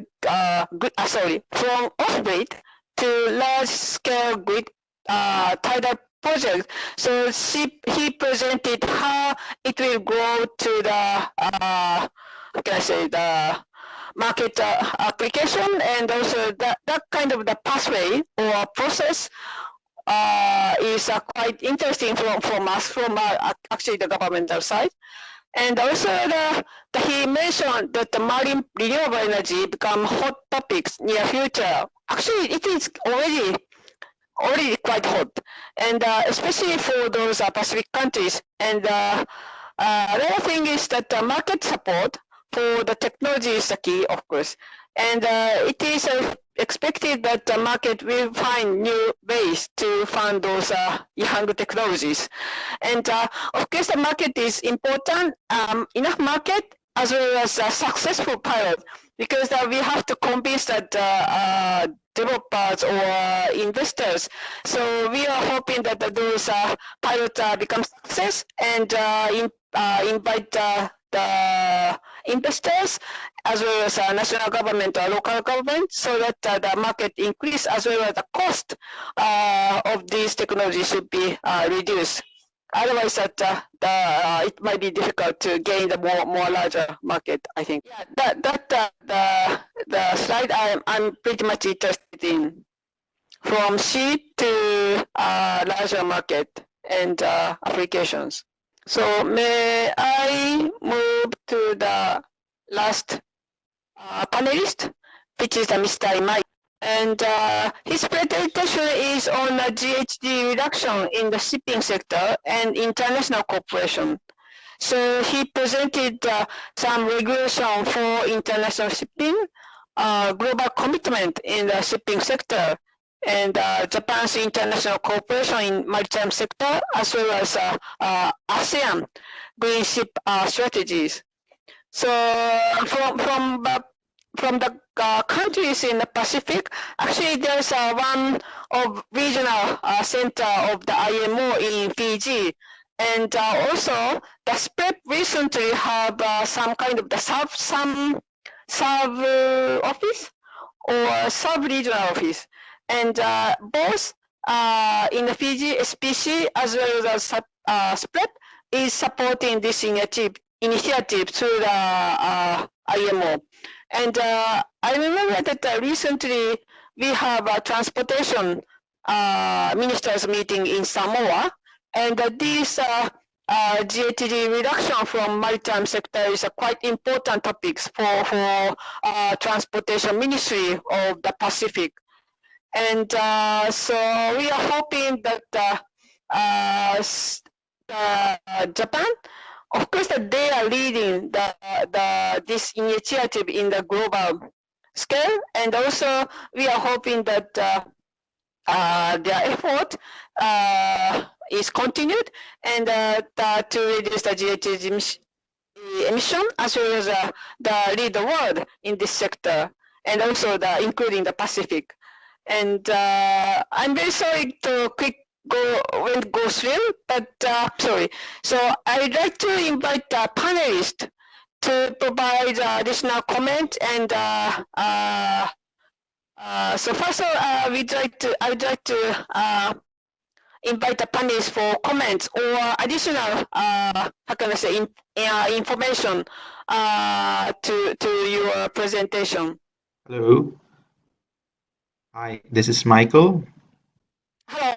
from off-grid to large-scale grid tidal project. So he presented how it will grow to the how can I say, the market application, and also that kind of the pathway or process is quite interesting from us, from actually the governmental side. And also he mentioned that the marine renewable energy become hot topics near future. Actually, it is already quite hot, and especially for those Pacific countries. And another thing is that the market support for the technology is the key, of course. And it is expected that the market will find new ways to fund those young technologies. And of course, the market is important, enough market as well as a successful pilot, because we have to convince that developers or investors. So we are hoping that those pilots become success and invite the investors as well as national government or local government, so that the market increase as well as the cost of these technologies should be reduced. Otherwise, it might be difficult to gain the more larger market, I think. Yeah, the slide I'm pretty much interested in, from seed to larger market and applications. So may I move to the last panelist, which is Mr. Imai. And his presentation is on the GHG reduction in the shipping sector and international cooperation. So he presented some regulation for international shipping, global commitment in the shipping sector, and Japan's international cooperation in maritime sector, as well as ASEAN green ship strategies. So from the countries in the Pacific, actually there's one of regional center of the IMO in Fiji, and also the SPEP recently have some kind of the sub office or sub-regional office, and both in the Fiji SPC as well as SPEP is supporting this initiative through the IMO. And I remember that recently we have a transportation ministers meeting in Samoa, and this GHG reduction from maritime sector is a quite important topics for transportation ministry of the Pacific. And so we are hoping that Japan, of course, that they are leading this initiative in the global scale, and also we are hoping that their effort is continued, and to reduce the GHG emission, as well as lead the world in this sector, and also including the Pacific. And I'm very sorry to go through, but sorry. So I'd like to invite the panelists to provide additional comment, and so first of all, I would like to invite the panelists for comments or additional how can I say information to your presentation. Hello. Hi, this is Michael. Hello.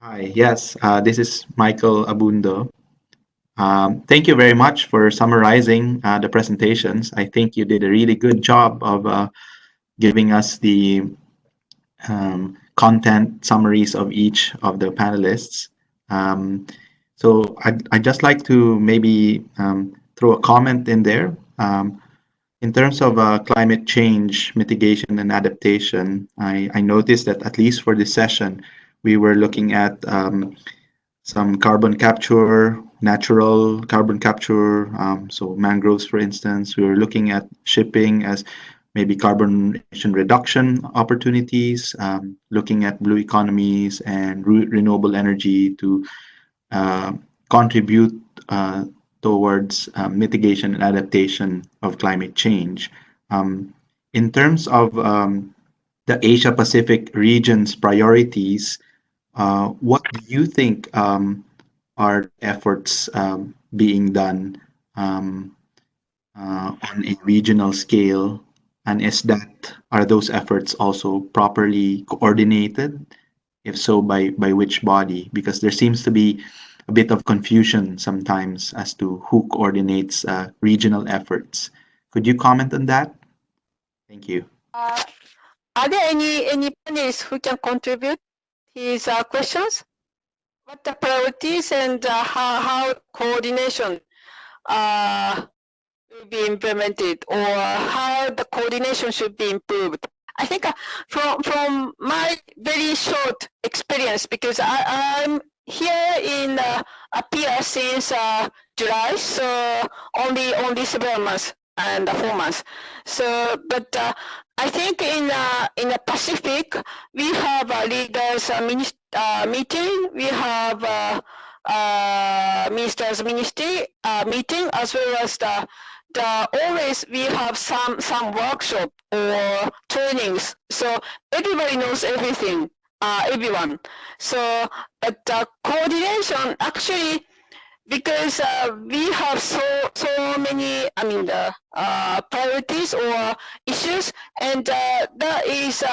Hi, yes, this is Michael Abundo. Thank you very much for summarizing the presentations. I think you did a really good job of giving us the content summaries of each of the panelists. So I'd just like to maybe throw a comment in there. In terms of climate change mitigation and adaptation, I noticed that at least for this session, we were looking at some carbon capture, natural carbon capture, so mangroves, for instance. We were looking at shipping as maybe carbon emission reduction opportunities, looking at blue economies and renewable energy to contribute towards mitigation and adaptation of climate change. In terms of the Asia Pacific region's priorities, what do you think are efforts being done on a regional scale, and are those efforts also properly coordinated? If so, by which body? Because there seems to be a bit of confusion sometimes as to who coordinates regional efforts. Could you comment on that? Thank you. Are there any panelists who can contribute his questions? What the priorities and how coordination will be implemented, or how the coordination should be improved? I think from my very short experience, because I'm here in PR since July, so only several months and 4 months. So, but I think in the Pacific, we have a leaders meeting. We have ministers ministry meeting, as well as the always we have some workshop or trainings. So everybody knows everything, everyone. So, but coordination actually, because we have so many, I mean, the priorities or issues, and that is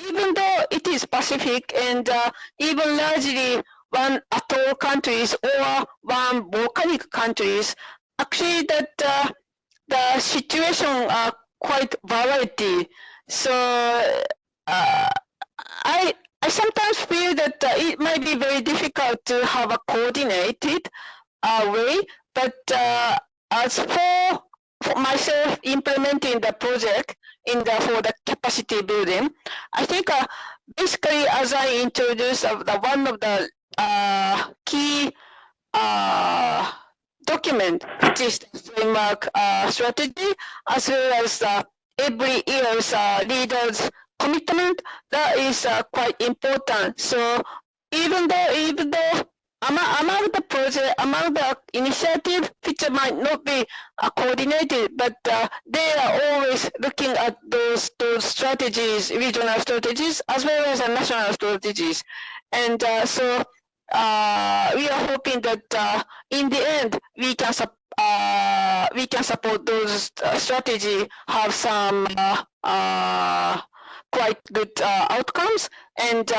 even though it is Pacific and even largely one atoll countries or one volcanic countries, actually that the situation are quite variety. So I sometimes feel that it might be very difficult to have a coordinated way, but as for myself implementing the project for the capacity building, I think basically, as I introduced, the one of the key document, which is the framework strategy, as well as every year's leaders commitment, that is quite important. So even though among the project, among the initiative, which might not be coordinated, but they are always looking at those strategies, regional strategies, as well as national strategies. And so we are hoping that in the end, we can support those strategy, have some quite good outcomes, and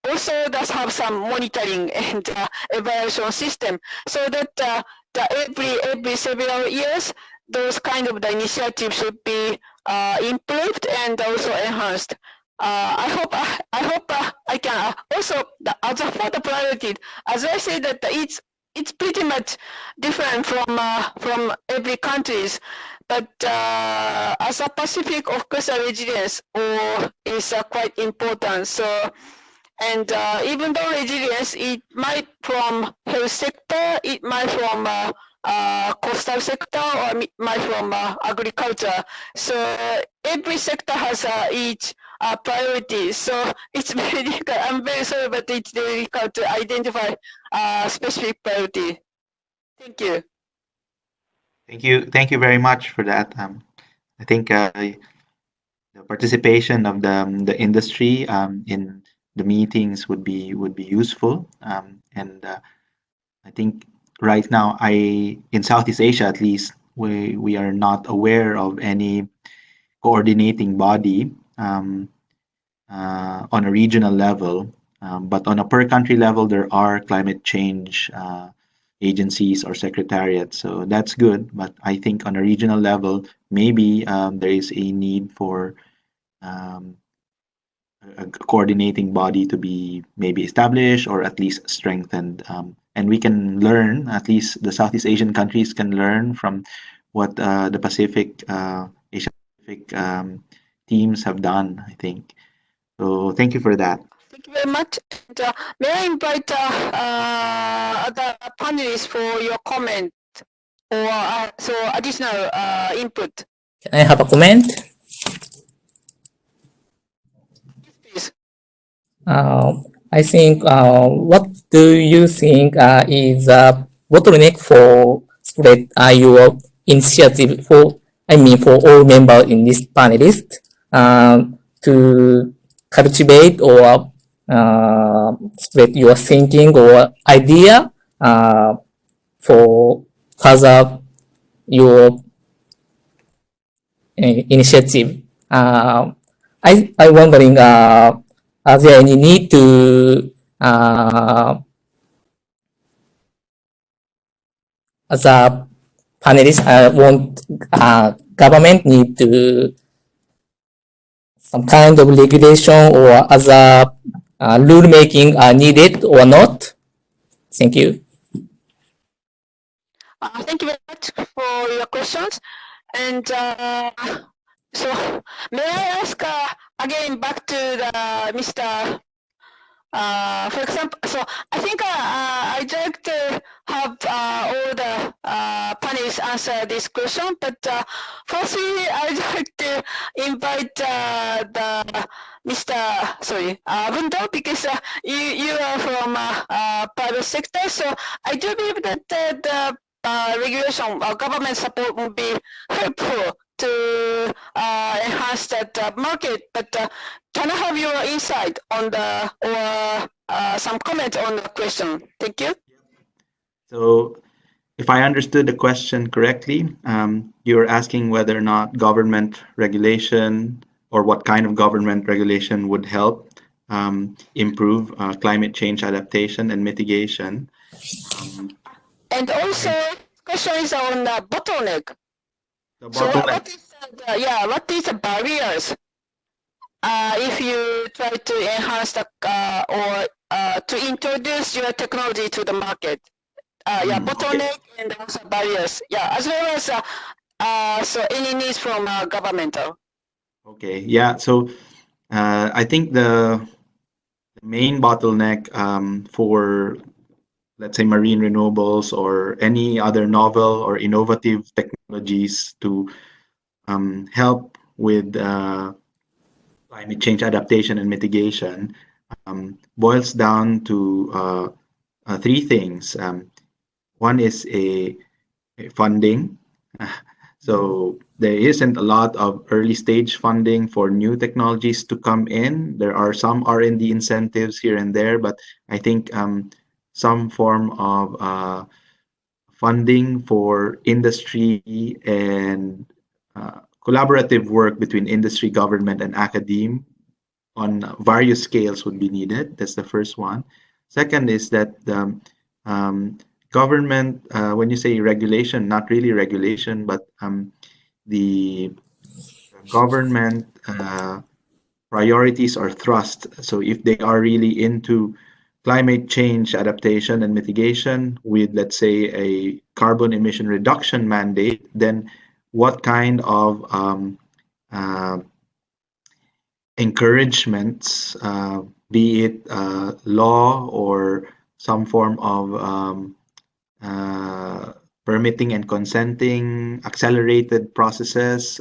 also does have some monitoring and evaluation system, so that every several years, those kind of the initiatives should be improved and also enhanced. I hope I can also as a for the priority, as I say that it's pretty much different from every countries, but as a Pacific, of course, resilience is quite important. So, and even though resilience, it might from health sector, it might from coastal sector, or it might from agriculture. So every sector has each priority. So it's very difficult. I'm very sorry, but it's very difficult to identify specific priority. Thank you. Thank you very much for that. I think the participation of the industry in the meetings would be useful, and I think right now in Southeast Asia at least, we are not aware of any coordinating body on a regional level, but on a per country level there are climate change agencies or secretariats, so that's good. But I think on a regional level, maybe there is a need for a coordinating body to be maybe established or at least strengthened, and we can learn, at least the Southeast Asian countries can learn from what the Asia Pacific teams have done, I think. So thank you for that. Thank you very much. And, may I invite the panelists for your comment or so additional input? Can I have a comment? Please. I think what do you think is a bottleneck for spread your initiative for all members in this panelist to cultivate or spread your thinking or idea for further your initiative. I wondering, are there any need to the panelists want government need to some kind of regulation or other rule making are needed or not? Thank you. Thank you very much for your questions. And so, may I ask again back to the Mr. For example, so I think I'd like to have all the panelists answer this question, but firstly, I'd like to invite the Mr. Bundo, because you are from private sector, so I do believe that the regulation or government support will be helpful to enhance that market. But can I have your insight on the or some comment on the question? Thank you. So, if I understood the question correctly, you're asking whether or not government regulation or what kind of government regulation would help improve climate change adaptation and mitigation. And also, question is on the bottleneck. The So bottleneck. what is the barriers if you try to enhance the or to introduce your technology to the market? Bottleneck and also barriers. As well as so any needs from governmental. Okay, yeah. So I think the main bottleneck for, let's say, marine renewables or any other novel or innovative technologies to help with climate change adaptation and mitigation boils down to three things. One is a funding. So there isn't a lot of early stage funding for new technologies to come in. There are some R&D incentives here and there, but I think some form of funding for industry and collaborative work between industry, government, and academia on various scales would be needed. That's the first one. Second is that government, when you say regulation, not really regulation, but the government priorities are thrust. So if they are really into climate change adaptation and mitigation with, let's say, a carbon emission reduction mandate, then what kind of encouragements, be it law or some form of permitting and consenting, accelerated processes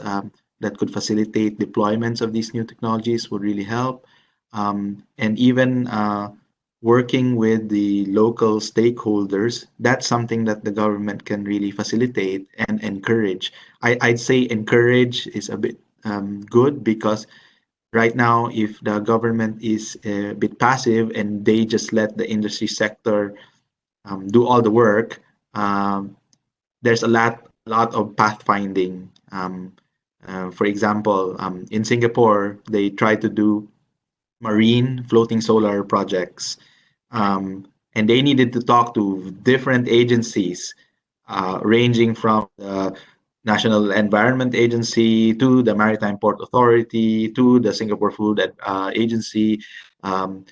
that could facilitate deployments of these new technologies would really help. And even working with the local stakeholders, that's something that the government can really facilitate and encourage. I'd say encourage is a bit good, because right now, if the government is a bit passive and they just let the industry sector do all the work, there's a lot of pathfinding. For example, in Singapore, they try to do marine floating solar projects, and they needed to talk to different agencies, ranging from the National Environment Agency to the Maritime Port Authority to the Singapore Food Agency, to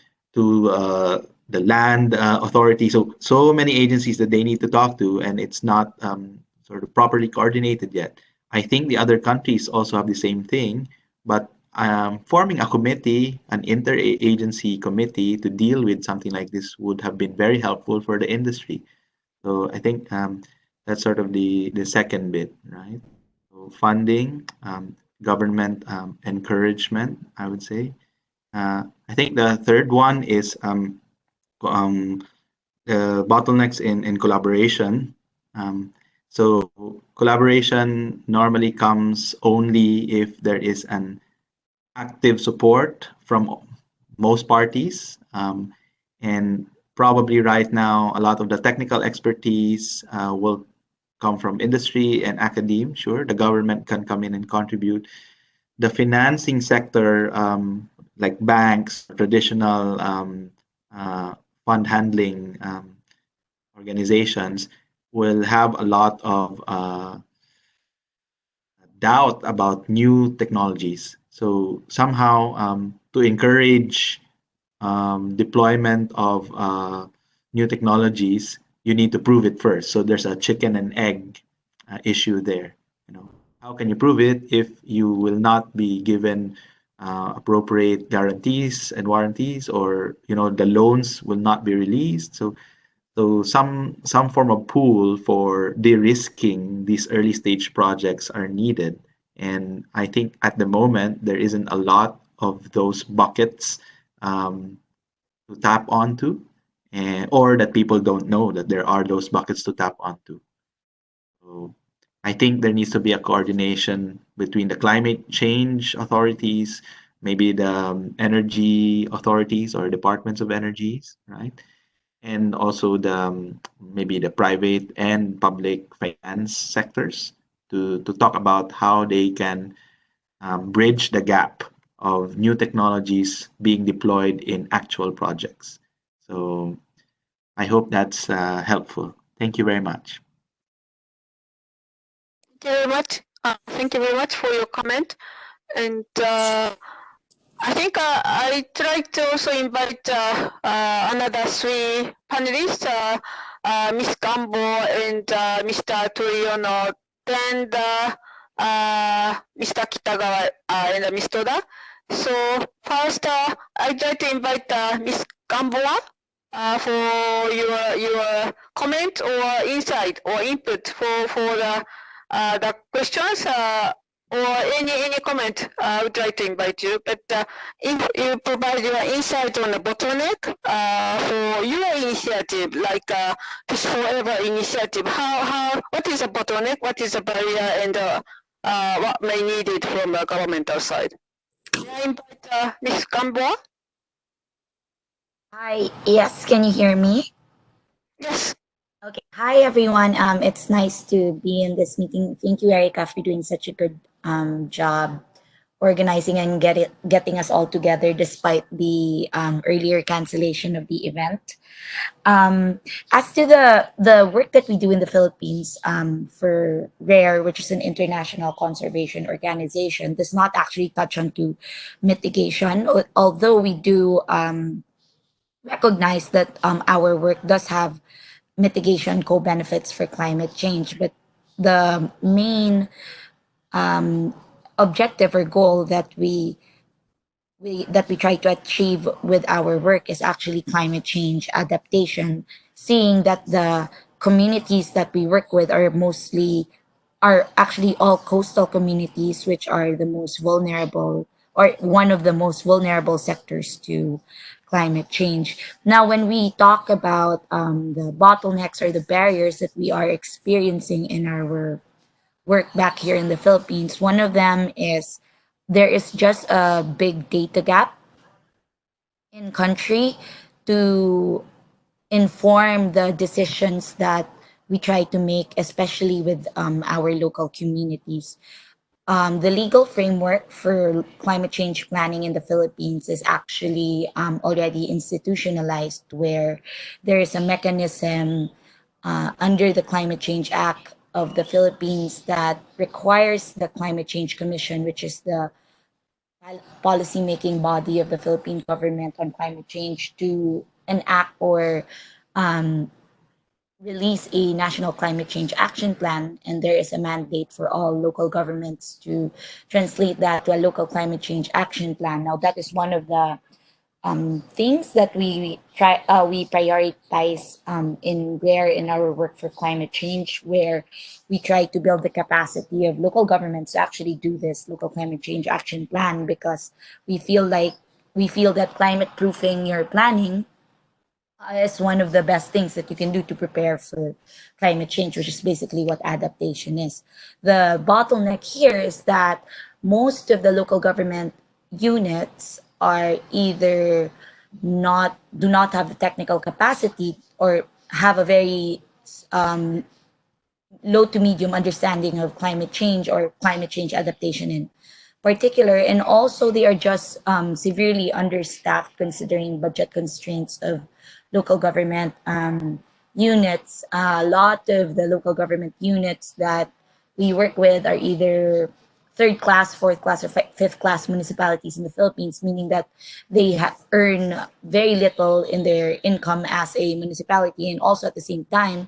the Land Authority. So many agencies that they need to talk to, and it's not sort of properly coordinated yet. I think the other countries also have the same thing, but forming a committee, an interagency committee to deal with something like this would have been very helpful for the industry. So I think that's sort of the second bit, right? So funding, government encouragement, I would say. I think the third one is the bottlenecks in collaboration. So collaboration normally comes only if there is an active support from most parties. And probably right now, a lot of the technical expertise will come from industry and academe. Sure, the government can come in and contribute. The financing sector, like banks, traditional fund handling organizations, will have a lot of doubt about new technologies. So somehow, to encourage deployment of new technologies, you need to prove it first. So there's a chicken and egg issue there. You know, how can you prove it if you will not be given appropriate guarantees and warranties, or the loans will not be released? So some form of pool for de-risking these early stage projects are needed. And I think at the moment there isn't a lot of those buckets to tap onto, or that people don't know that there are those buckets to tap onto. So I think there needs to be a coordination between the climate change authorities, maybe the energy authorities or departments of energies, right? And also the maybe the private and public finance sectors to talk about how they can bridge the gap of new technologies being deployed in actual projects. So I hope that's helpful. Thank you very much. Thank you very much. Thank you very much for your comment. And I think I tried to also invite another three panelists, Ms. Gambo and Mr. Toriono, and Mr. Kitagawa and Ms. Toda. So first, I'd like to invite Ms. Gambo for your comment or insight or input for the questions. Or any comment, I would like to invite you. But if you provide your insight on the bottleneck for your initiative, like Fish Forever initiative, what is a bottleneck, what is a barrier, and what may needed from the governmental side? May I invite Ms. Gamboa? Hi, yes, can you hear me? Yes. Okay, hi everyone. It's nice to be in this meeting. Thank you, Erica, for doing such a good job organizing and getting us all together despite the earlier cancellation of the event. As to the work that we do in the Philippines for RARE, which is an international conservation organization, does not actually touch on to mitigation, although we do recognize that our work does have mitigation co-benefits for climate change, but the main objective or goal that we try to achieve with our work is actually climate change adaptation, seeing that the communities that we work with are actually all coastal communities, which are the most vulnerable or one of the most vulnerable sectors to climate change. Now, when we talk about the bottlenecks or the barriers that we are experiencing in our work back here in the Philippines, one of them is there is just a big data gap in country to inform the decisions that we try to make, especially with our local communities. The legal framework for climate change planning in the Philippines is actually already institutionalized, where there is a mechanism under the Climate Change Act of the Philippines that requires the Climate Change Commission, which is the policy-making body of the Philippine government on climate change, to enact or release a national climate change action plan, and there is a mandate for all local governments to translate that to a local climate change action plan. Now, that is one of the things that we prioritize in our work for climate change, where we try to build the capacity of local governments to actually do this local climate change action plan, because we feel that climate proofing your planning is one of the best things that you can do to prepare for climate change, which is basically what adaptation is. The bottleneck here is that most of the local government units are either do not have the technical capacity or have a very low to medium understanding of climate change or climate change adaptation in particular, and also they are just severely understaffed considering budget constraints of local government units. A lot of the local government units that we work with are either third class, fourth class, or fifth class municipalities in the Philippines, meaning that they earn very little in their income as a municipality, and also at the same time,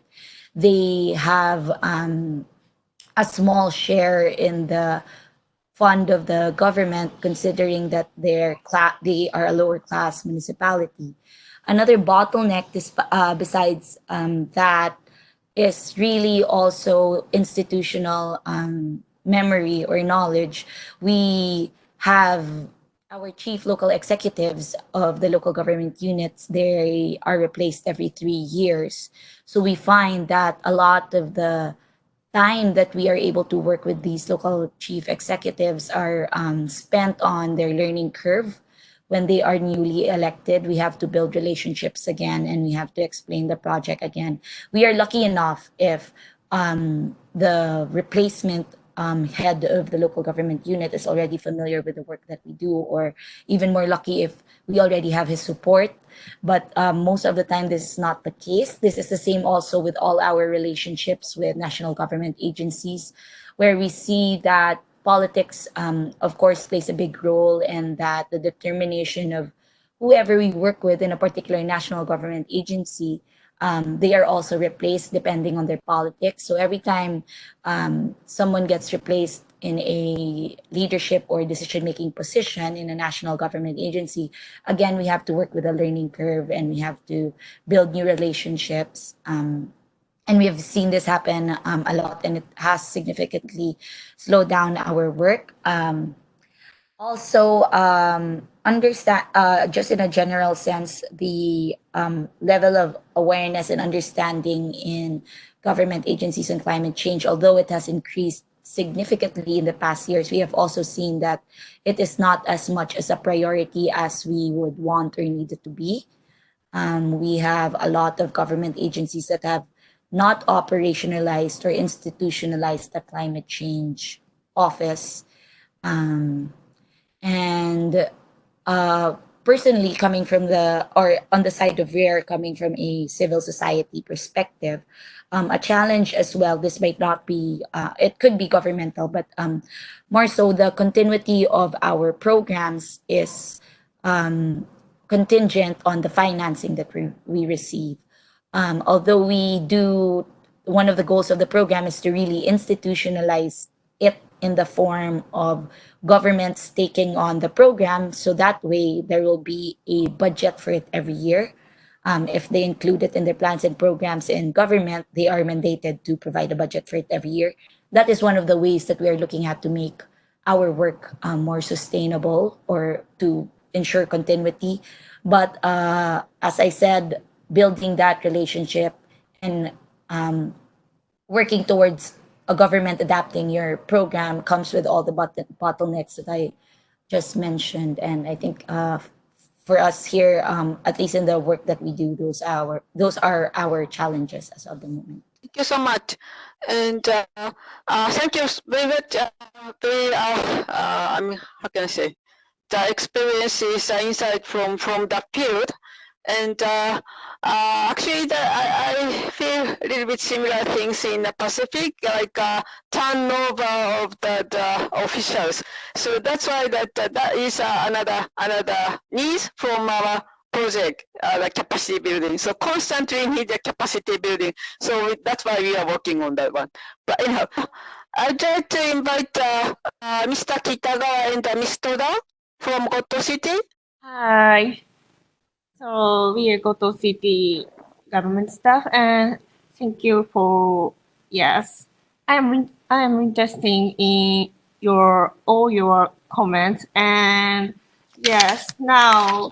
they have a small share in the fund of the government, considering that they are a lower class municipality. Another bottleneck besides that is really also institutional memory or knowledge. We have our chief local executives of the local government units, they are replaced every 3 years. So we find that a lot of the time that we are able to work with these local chief executives are spent on their learning curve. When they are newly elected, we have to build relationships again and we have to explain the project again. We are lucky enough if the replacement head of the local government unit is already familiar with the work that we do, or even more lucky if we already have his support. But most of the time, this is not the case. This is the same also with all our relationships with national government agencies, where we see that politics, of course, plays a big role, and that the determination of whoever we work with in a particular national government agency, they are also replaced depending on their politics. So every time someone gets replaced in a leadership or decision-making position in a national government agency, again, we have to work with a learning curve and we have to build new relationships. And we have seen this happen a lot, and it has significantly slowed down our work. Also, understand just in a general sense, the level of awareness and understanding in government agencies on climate change, although it has increased significantly in the past years, we have also seen that it is not as much as a priority as we would want or need it to be. We have a lot of government agencies that have not operationalized or institutionalized the climate change office. And personally, coming from or on the side of RARE, coming from a civil society perspective, a challenge as well, this might not be, it could be governmental, but more so the continuity of our programs is contingent on the financing that we receive. Although one of the goals of the program is to really institutionalize it in the form of governments taking on the program. So that way there will be a budget for it every year. If they include it in their plans and programs in government, they are mandated to provide a budget for it every year. That is one of the ways that we are looking at to make our work more sustainable or to ensure continuity. But as I said, building that relationship and working towards a government adapting your program comes with all the bottlenecks that I just mentioned. And I think for us here, at least in the work that we do, those are our challenges as of the moment. Thank you so much. And thank you very much. How can I say? The experiences, insight from the field. And actually, I feel a little bit similar things in the Pacific, like turnover of the officials. So that's why that is another need from our project, the capacity building. So constantly need the capacity building. So that's why we are working on that one. But anyhow, I'd like to invite Mr. Kitagawa and Ms. Toda from Goto City. Hi. So we are Goto City government staff, and thank you for yes. I'm interested in all your comments, and yes, now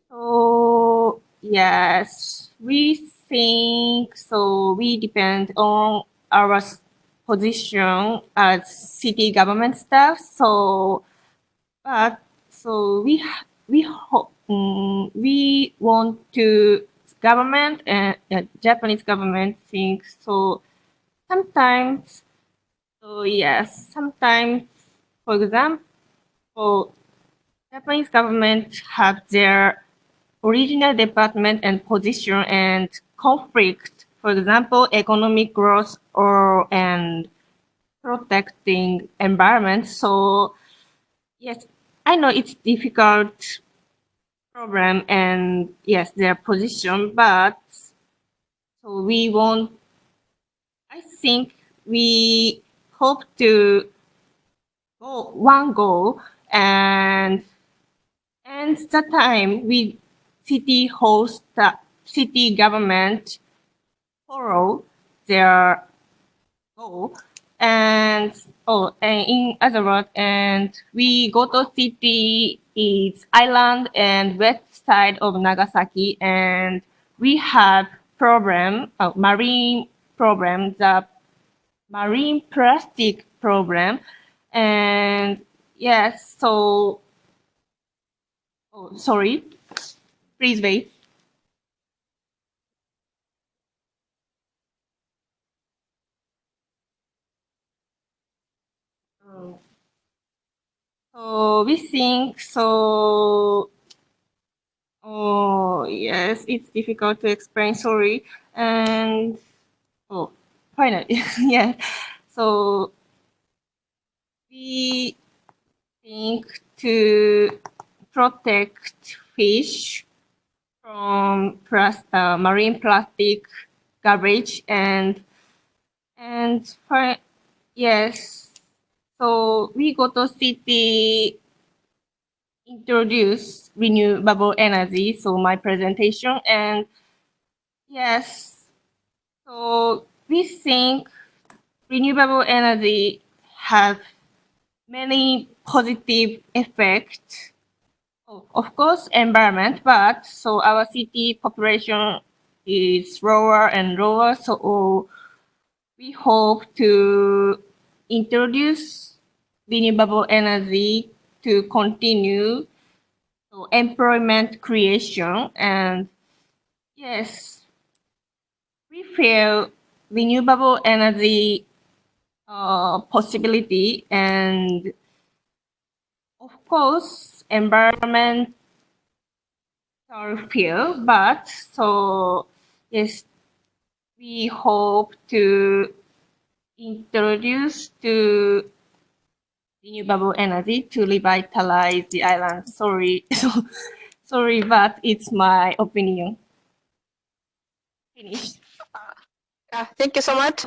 so yes, we think so. We depend on our position as city government staff. So, but so we want to government and Japanese government thinks so. Sometimes, so yes, sometimes, for example, Japanese government have their original department and position and conflict. For example, economic growth and protecting environment. So yes, I know it's difficult problem and yes, their position, but so I think we hope to go one goal and the time city government follow their goal and in other words, and we go to city is island and west side of Nagasaki, and we have marine problem, the marine plastic problem, and yes, so sorry, please wait. So we think so. Oh yes, it's difficult to explain. Sorry, and finally, yeah. So we think to protect fish from marine plastic garbage yes. So we go to city introduce renewable energy. So my presentation and yes. So we think renewable energy have many positive effects. Of course, environment, but so our city population is lower and lower. So we hope to introduce renewable energy to continue employment creation, and yes, we feel renewable energy possibility, and of course environmental feel, but so yes, we hope to introduce to renewable energy to revitalize the island. Sorry, sorry, but it's my opinion. Finish. Thank you so much.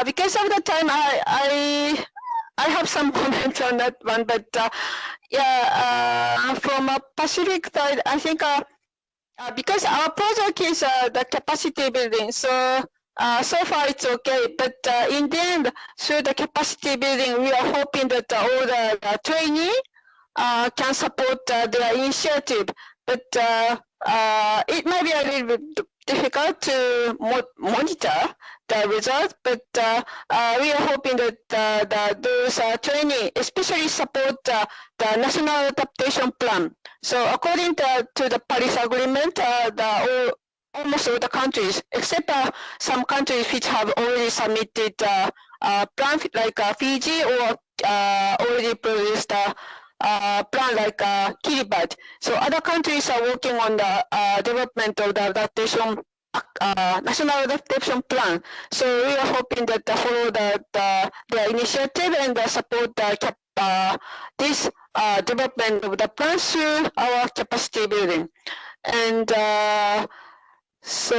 Because of the time, I have some comments on that one, but from a Pacific side, I think because our project is the capacity building, so so far it's okay. But in the end, through the capacity building, we are hoping that all the trainee can support their initiative. But it might be a little bit difficult to monitor the results, but we are hoping that those training especially support the national adaptation plan. So according to the Paris Agreement, almost all the countries, except some countries which have already submitted plan like Fiji or already produced plan like Kiribati. So other countries are working on the development of the adaptation national adaptation plan. So we are hoping that follow the initiative and support this development of the plan through our capacity building. And so,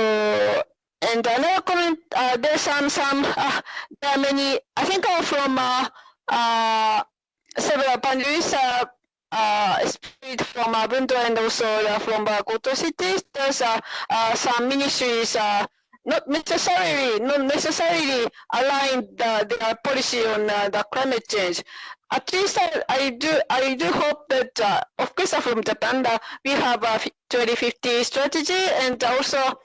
and another comment, there's some there are many, I think from several panelists, from Ubuntu and also from Goto cities. There's some ministries not necessarily aligned their policy on the climate change. At least I do hope that, of course, from Japan, we have a 2050 strategy, and also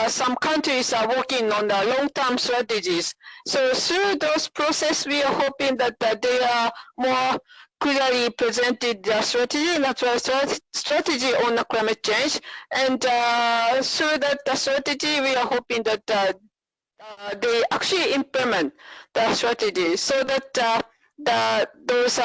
some countries are working on the long-term strategies. So through those processes, we are hoping that they are more clearly presented the strategy, natural strategy on the climate change. And through that strategy, we are hoping that they actually implement the strategy so that those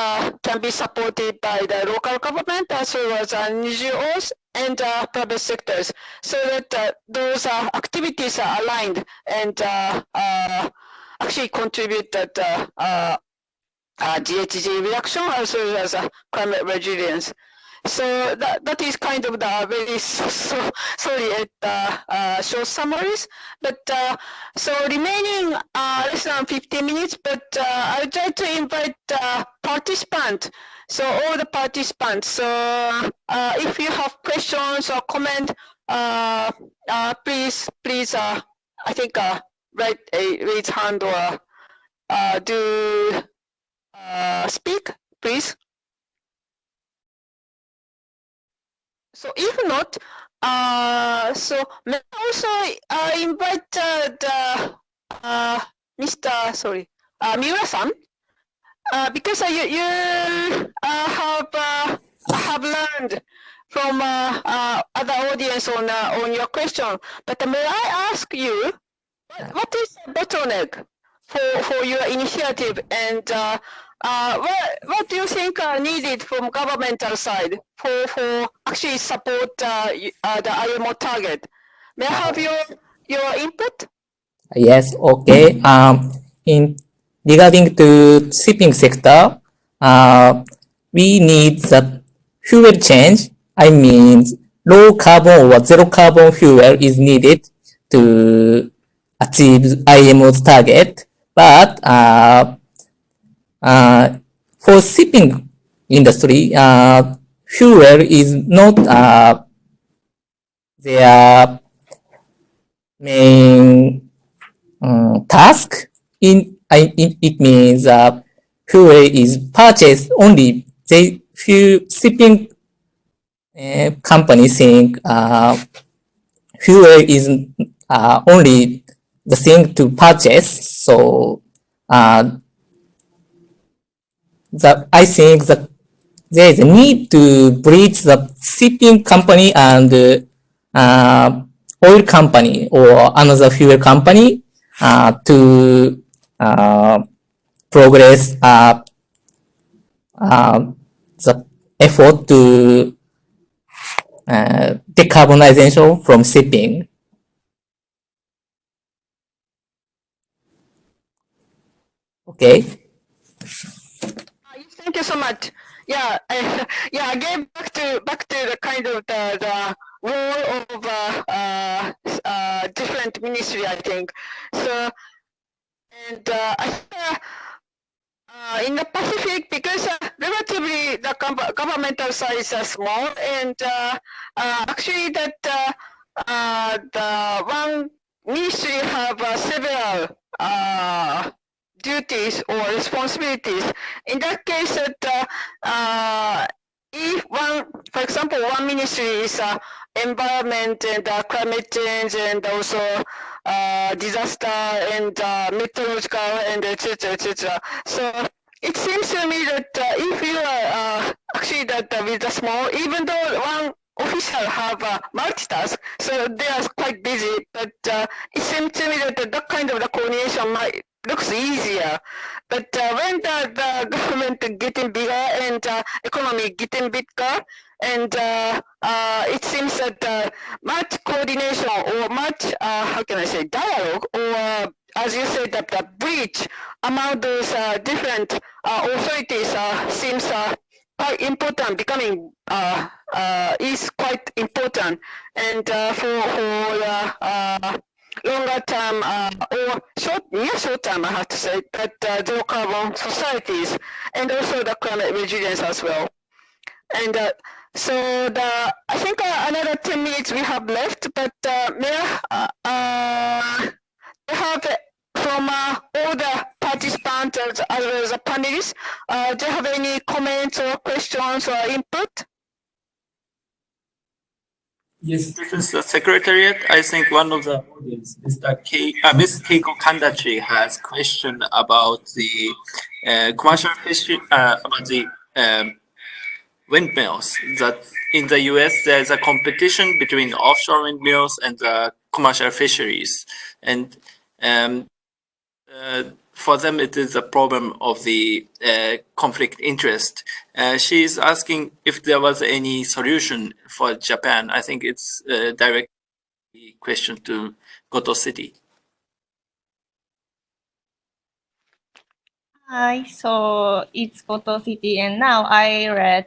can be supported by the local government as well as NGOs and private sectors, so that those activities are aligned and actually contribute that GHG reduction as well as climate resilience. So that is kind of the very short summaries. But so remaining less than 15 minutes, but I'll try to invite participants. So all the participants. So if you have questions or comment, please, I think raise hand or do speak, please. So if not, so may I also invite Mr. Miura-san, because you have learned from other audience on your question. But may I ask you, what is the bottleneck for your initiative, and what do you think are needed from governmental side for actually support the IMO target? May I have your input? Yes, okay. In regarding to shipping sector, we need the fuel change. I mean, low carbon or zero carbon fuel is needed to achieve IMO's target. But for shipping industry, fuel is not their main task. It means fuel is purchased only. Few shipping companies think fuel is only the thing to purchase. So I think that there is a need to bridge the shipping company and oil company or another fuel company to progress the effort to decarbonization from shipping. Okay. Thank you so much. Yeah, again back to the kind of the role of different ministry, I think. So, and in the Pacific, because relatively the governmental size is small, and actually that the one ministry have several duties or responsibilities. In that case, that if for example, one ministry is environment and climate change, and also disaster and meteorological and etc. So it seems to me that if you are actually that with the small, even though one official have multitask, so they are quite busy, but it seems to me that that kind of the coordination looks easier. But when the government getting bigger and economy getting bigger, and it seems that much coordination or much how can I say, dialogue, or as you said, that the bridge among those different authorities seems quite important, becoming is quite important, and for longer term or near short term, I have to say, that zero carbon societies, and also the climate resilience as well. And so I think another 10 minutes we have left, but may I have from all the participants as well as the panelists, do you have any comments or questions or input? Yes, this is the Secretariat. I think one of the audience, Ms. Keiko Kandachi, has question about the commercial fishing, about the windmills. That in the US there's a competition between offshore windmills and commercial fisheries, and for them it is a problem of the conflict interest. She's asking if there was any solution for Japan. I think it's a direct question to Goto City. Hi, so it's Goto City, and now I read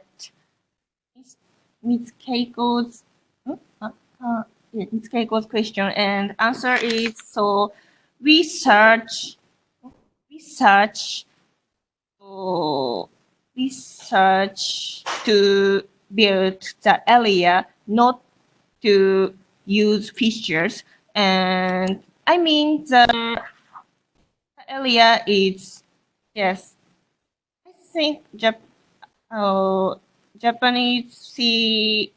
Ms. Keiko's Ms. Keiko's question, and answer is so research to build the area, not to use fissures, and I mean the area is yes. I think Japanese sea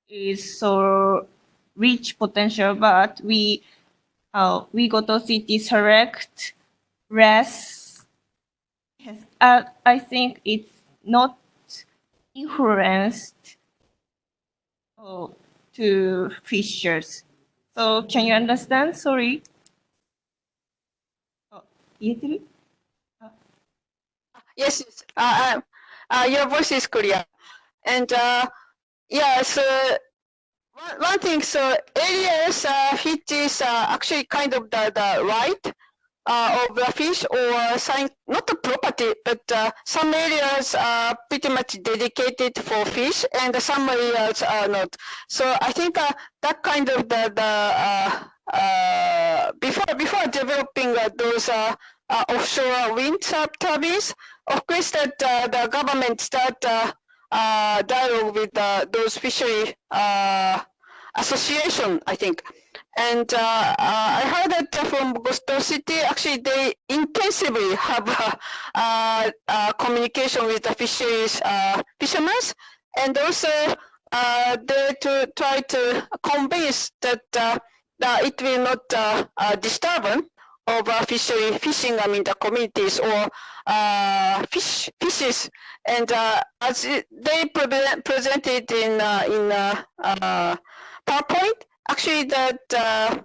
is so rich potential, but we Goto City select less. Yes, I think it's not influenced to fissures. So can you understand? Sorry. 言えてる? Yes, your voice is clear. And yes, one thing, so areas which is actually kind of the right of the fish or not the property, but some areas are pretty much dedicated for fish and some areas are not. So I think that kind of before developing those offshore wind turbines, of course that the government start dialogue with those fishery association, I think. And I heard that from Goto City, actually they intensively have communication with the fisheries fishermen, and also they to try to convince that it will not disturb of fishing, I mean the communities or fishes, and as they presented in PowerPoint, actually that the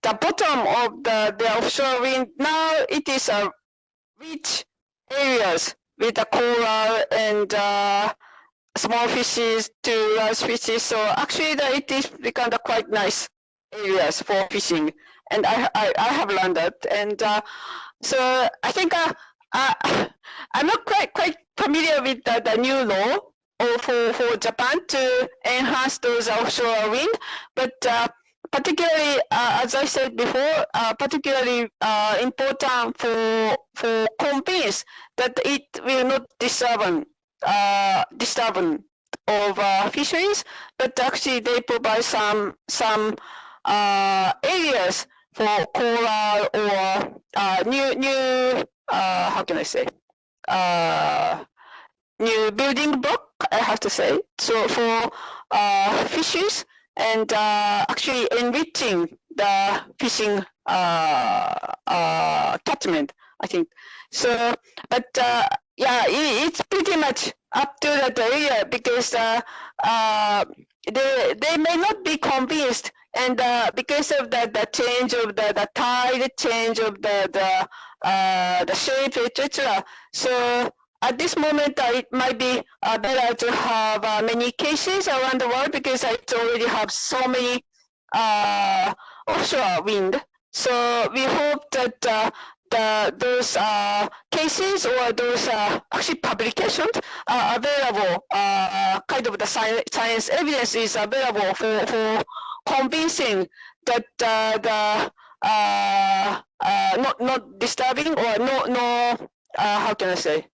bottom of the offshore wind now it is rich areas with the coral and small fishes to large fishes. So actually it is become quite nice areas for fishing, and I have learned that, and so I think I'm not quite familiar with the new law for Japan to enhance those offshore wind, but particularly as I said before, particularly important for convince that it will not disturb of fisheries, but actually they provide some areas for coral or new how can I say new building block, I have to say. So for fishes and actually enriching the fishing catchment, I think. So, but yeah, it's pretty much up to that area because they may not be convinced, and because of the change of the tide, change of the shape, etc. So at this moment, it might be better to have many cases around the world because I already have so many offshore wind. So we hope that those cases or those actually publications are available, kind of the science evidence is available for convincing that not disturbing or no how can I say,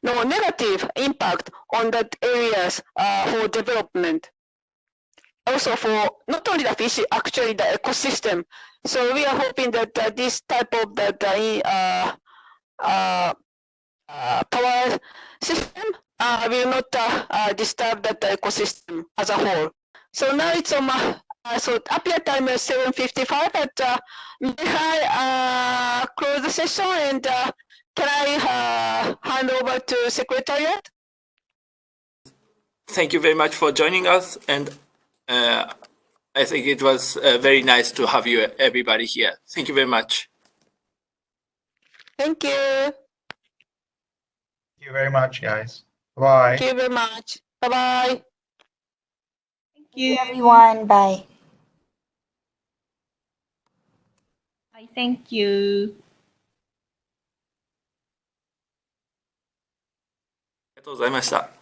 no negative impact on that areas for development. Also for not only the fish, actually the ecosystem. So we are hoping that this type of power system will not disturb that ecosystem as a whole. So now it's on so up here time is 7:55, but may I close the session, and can I hand over to Secretariat? thank you very much for joining us, and I think it was very nice to have you everybody here. Thank you very much. Thank you. Thank you very much, guys. Bye. Thank you very much. Bye-bye. Thank you. Everyone, bye. Bye. Thank you. ありがとうございました。